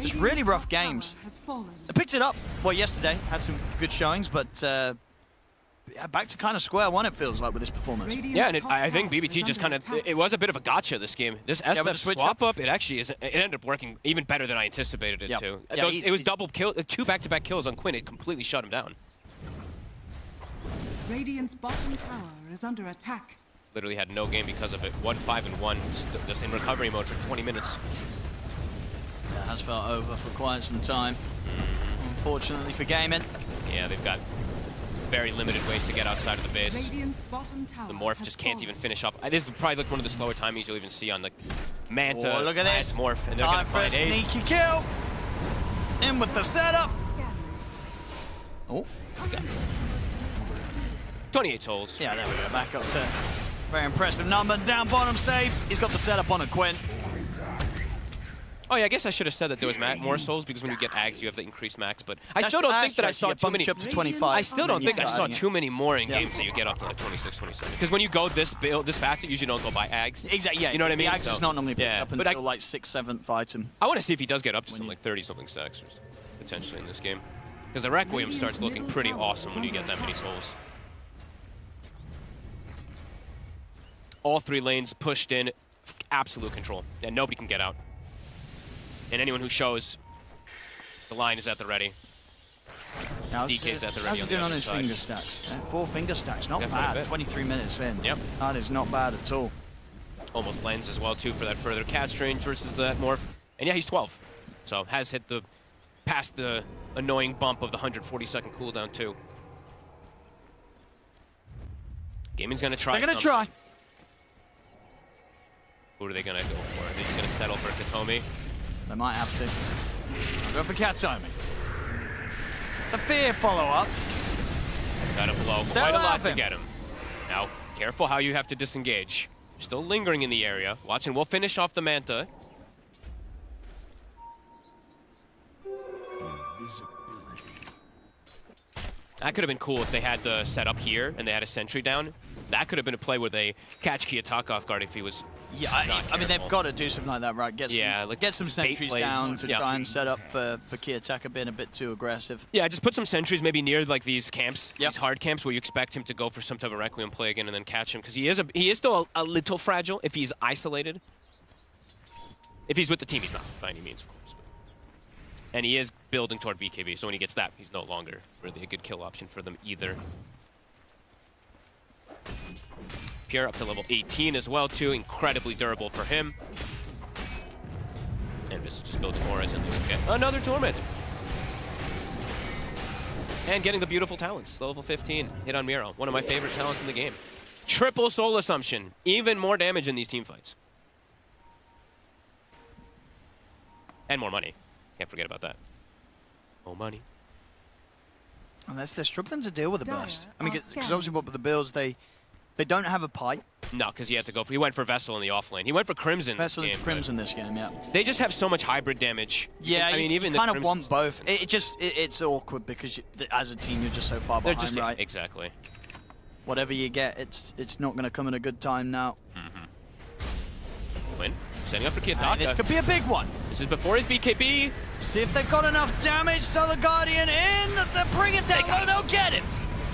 just really rough games. Has fallen. They picked it up, well, yesterday. Had some good showings, but yeah, back to kind of square one, it feels like, with this performance. Radiant's Yeah, and top I think tower BBT is just under kind of, attack. it was a bit of a gotcha this game. This with SF the switch swap up, it actually is, it ended up working even better than I anticipated it Yep. to. Yeah, It was double kill, 2 back-to-back kills on Quinn. It completely shut him down. Radiant's bottom tower is under attack. Literally had no game because of it. 1-5-1, just in recovery mode for 20 minutes. Yeah, has felt over for quite some time. Unfortunately for Gaimin. Yeah, they've got very limited ways to get outside of the base. Radiant's bottom tower The Morph has just can't fallen. even finish off. This is probably one of the slower timings you'll even see on the Manta. Oh, look at this. Morph, and they're Time gonna for a find Ace. sneaky kill. In with the setup. Scanning. Oh, 28 souls. yeah, there we go. Back up to very impressive number. Down bottom save. He's got the setup on a Quinn. Oh yeah, I guess I should have said that there was more souls because when you get Ags, you have the increased max. But I still don't think that I saw too many. Up to 25. I still don't think I saw too many more in games that you get up to like 26, 27. Because when you go this fast, you usually don't go by Ags. Exactly. Yeah. You know what I mean? The Ags is not normally picked up until but like 6th, 7th item. I want to see if he does get up to some like 30-something stacks potentially in this game. Because the Requiem starts looking pretty awesome when you get that many souls. All 3 lanes pushed in, absolute control, and nobody can get out. And anyone who shows, the line is at the ready. Now, DK's at the ready. How's he doing on his finger stacks? 4 finger stacks, not bad. 23 minutes in. Yep. That is not bad at all. Almost blends as well too for that further catch range versus that morph. And yeah, he's 12, so has hit past the annoying bump of the 140-second cooldown too. Gaimin's gonna try. They're gonna try. Who are they gonna go for? Are they just gonna settle for Katomi? They might have to. I'll go for Katomi. The fear follow-up. Gotta blow quite a lot to get him. Now, careful how you have to disengage. Still lingering in the area. Watching, we'll finish off the Manta. That could have been cool if they had the setup here and they had a sentry down. That could have been a play where they catch Kiyotaka off guard if he was. Yeah, I mean they've got to do something like that, right? Get some sentries down to try and set up for Kiyotaka being a bit too aggressive. Yeah, just put some sentries maybe near like these camps, these hard camps where you expect him to go for some type of Requiem play again and then catch him because he is still a little fragile if he's isolated. If he's with the team, he's not by any means, of course. And he is building toward BKB, so when he gets that, he's no longer really a good kill option for them either. Pierre up to level 18 as well, too. Incredibly durable for him. And this is just building auras and get another Torment. And getting the beautiful talents. Level 15, hit on Miro. One of my favorite talents in the game. Triple soul assumption. Even more damage in these team fights. And more money. Can't forget about that. More money. Unless they're struggling to deal with the burst. I mean, because obviously what with the builds, they don't have a pipe. No, because he had to go for, he went for Vessel in the off lane. He went for Crimson. Vessel into Crimson this game, yeah. They just have so much hybrid damage. Yeah, I mean, even you kind of want both. It's awkward because as a team you're just so far behind, right? Yeah, exactly. Whatever you get, it's not going to come at a good time now. Win. Setting up for Kiyotaka. This could be a big one. This is before his BKB. See if they've got enough damage. So the Guardian in. They bring it down low. They'll get it.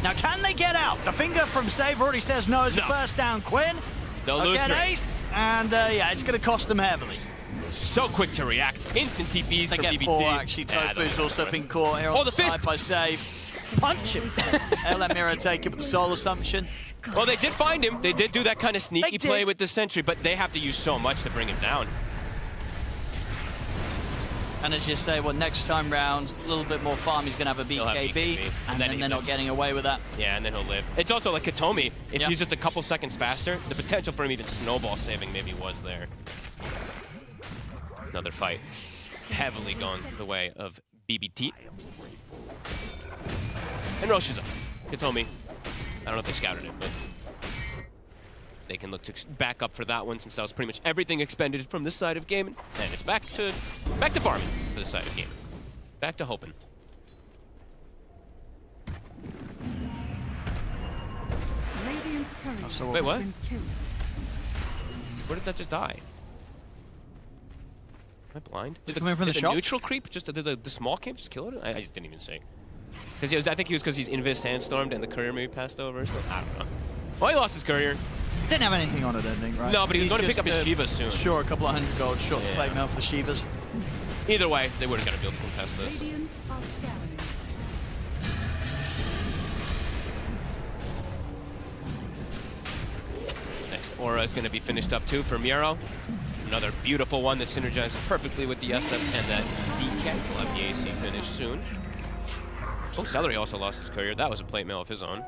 Now, can they get out? The finger from Save already says no. It's a first down. Quinn. They'll lose Ace. And yeah, it's going to cost them heavily. So quick to react. Instant TPs they from get BBT. 4, actually. Tofu's also been caught here on the side by Save. Punch him. They'll let Miro take it with the soul assumption. Well, they did find him. They did do that kind of sneaky play with the sentry, but they have to use so much to bring him down. And as you say, well, next time round, a little bit more farm, he's going to have a BKB, and then they're not getting away with that. Yeah, and then he'll live. It's also like Katomi. If he's just a couple seconds faster, the potential for him even snowball saving maybe was there. Another fight. Heavily gone the way of BBT. And Roche is up. Katomi. I don't know if they scouted it, but they can look to back up for that one since that was pretty much everything expended from this side of Gaimin. And it's back to farming for this side of Gaimin. Back to hoping. Wait, what? Where did that just die? Am I blind? Did it come in from the shop? Neutral creep? Just did the small camp just kill it? I just didn't even see. Because I think he was because he's Invis Sandstormed and the courier maybe passed over, so I don't know. Well, he lost his courier. Didn't have anything on it, I think, right? No, but he was going to pick up his Shivas soon. Sure, a couple of 100 gold short the plate mail for the Shivas. Either way, they would have got to be able to contest this. Next aura is going to be finished up too for Miro. Another beautiful one that synergizes perfectly with the SF and that DK. We'll have the AC finish soon. Oh, Celery also lost his courier. That was a plate mail of his own.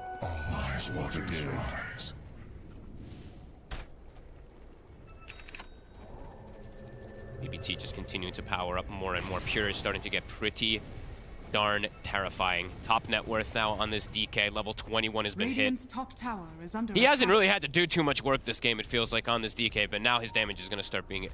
BBT just continuing to power up more and more. Pure is starting to get pretty darn terrifying. Top net worth now on this DK. Level 21 has been hit. Top tower is under he hasn't really had to do too much work this game, it feels like, on this DK, but now his damage is going to start being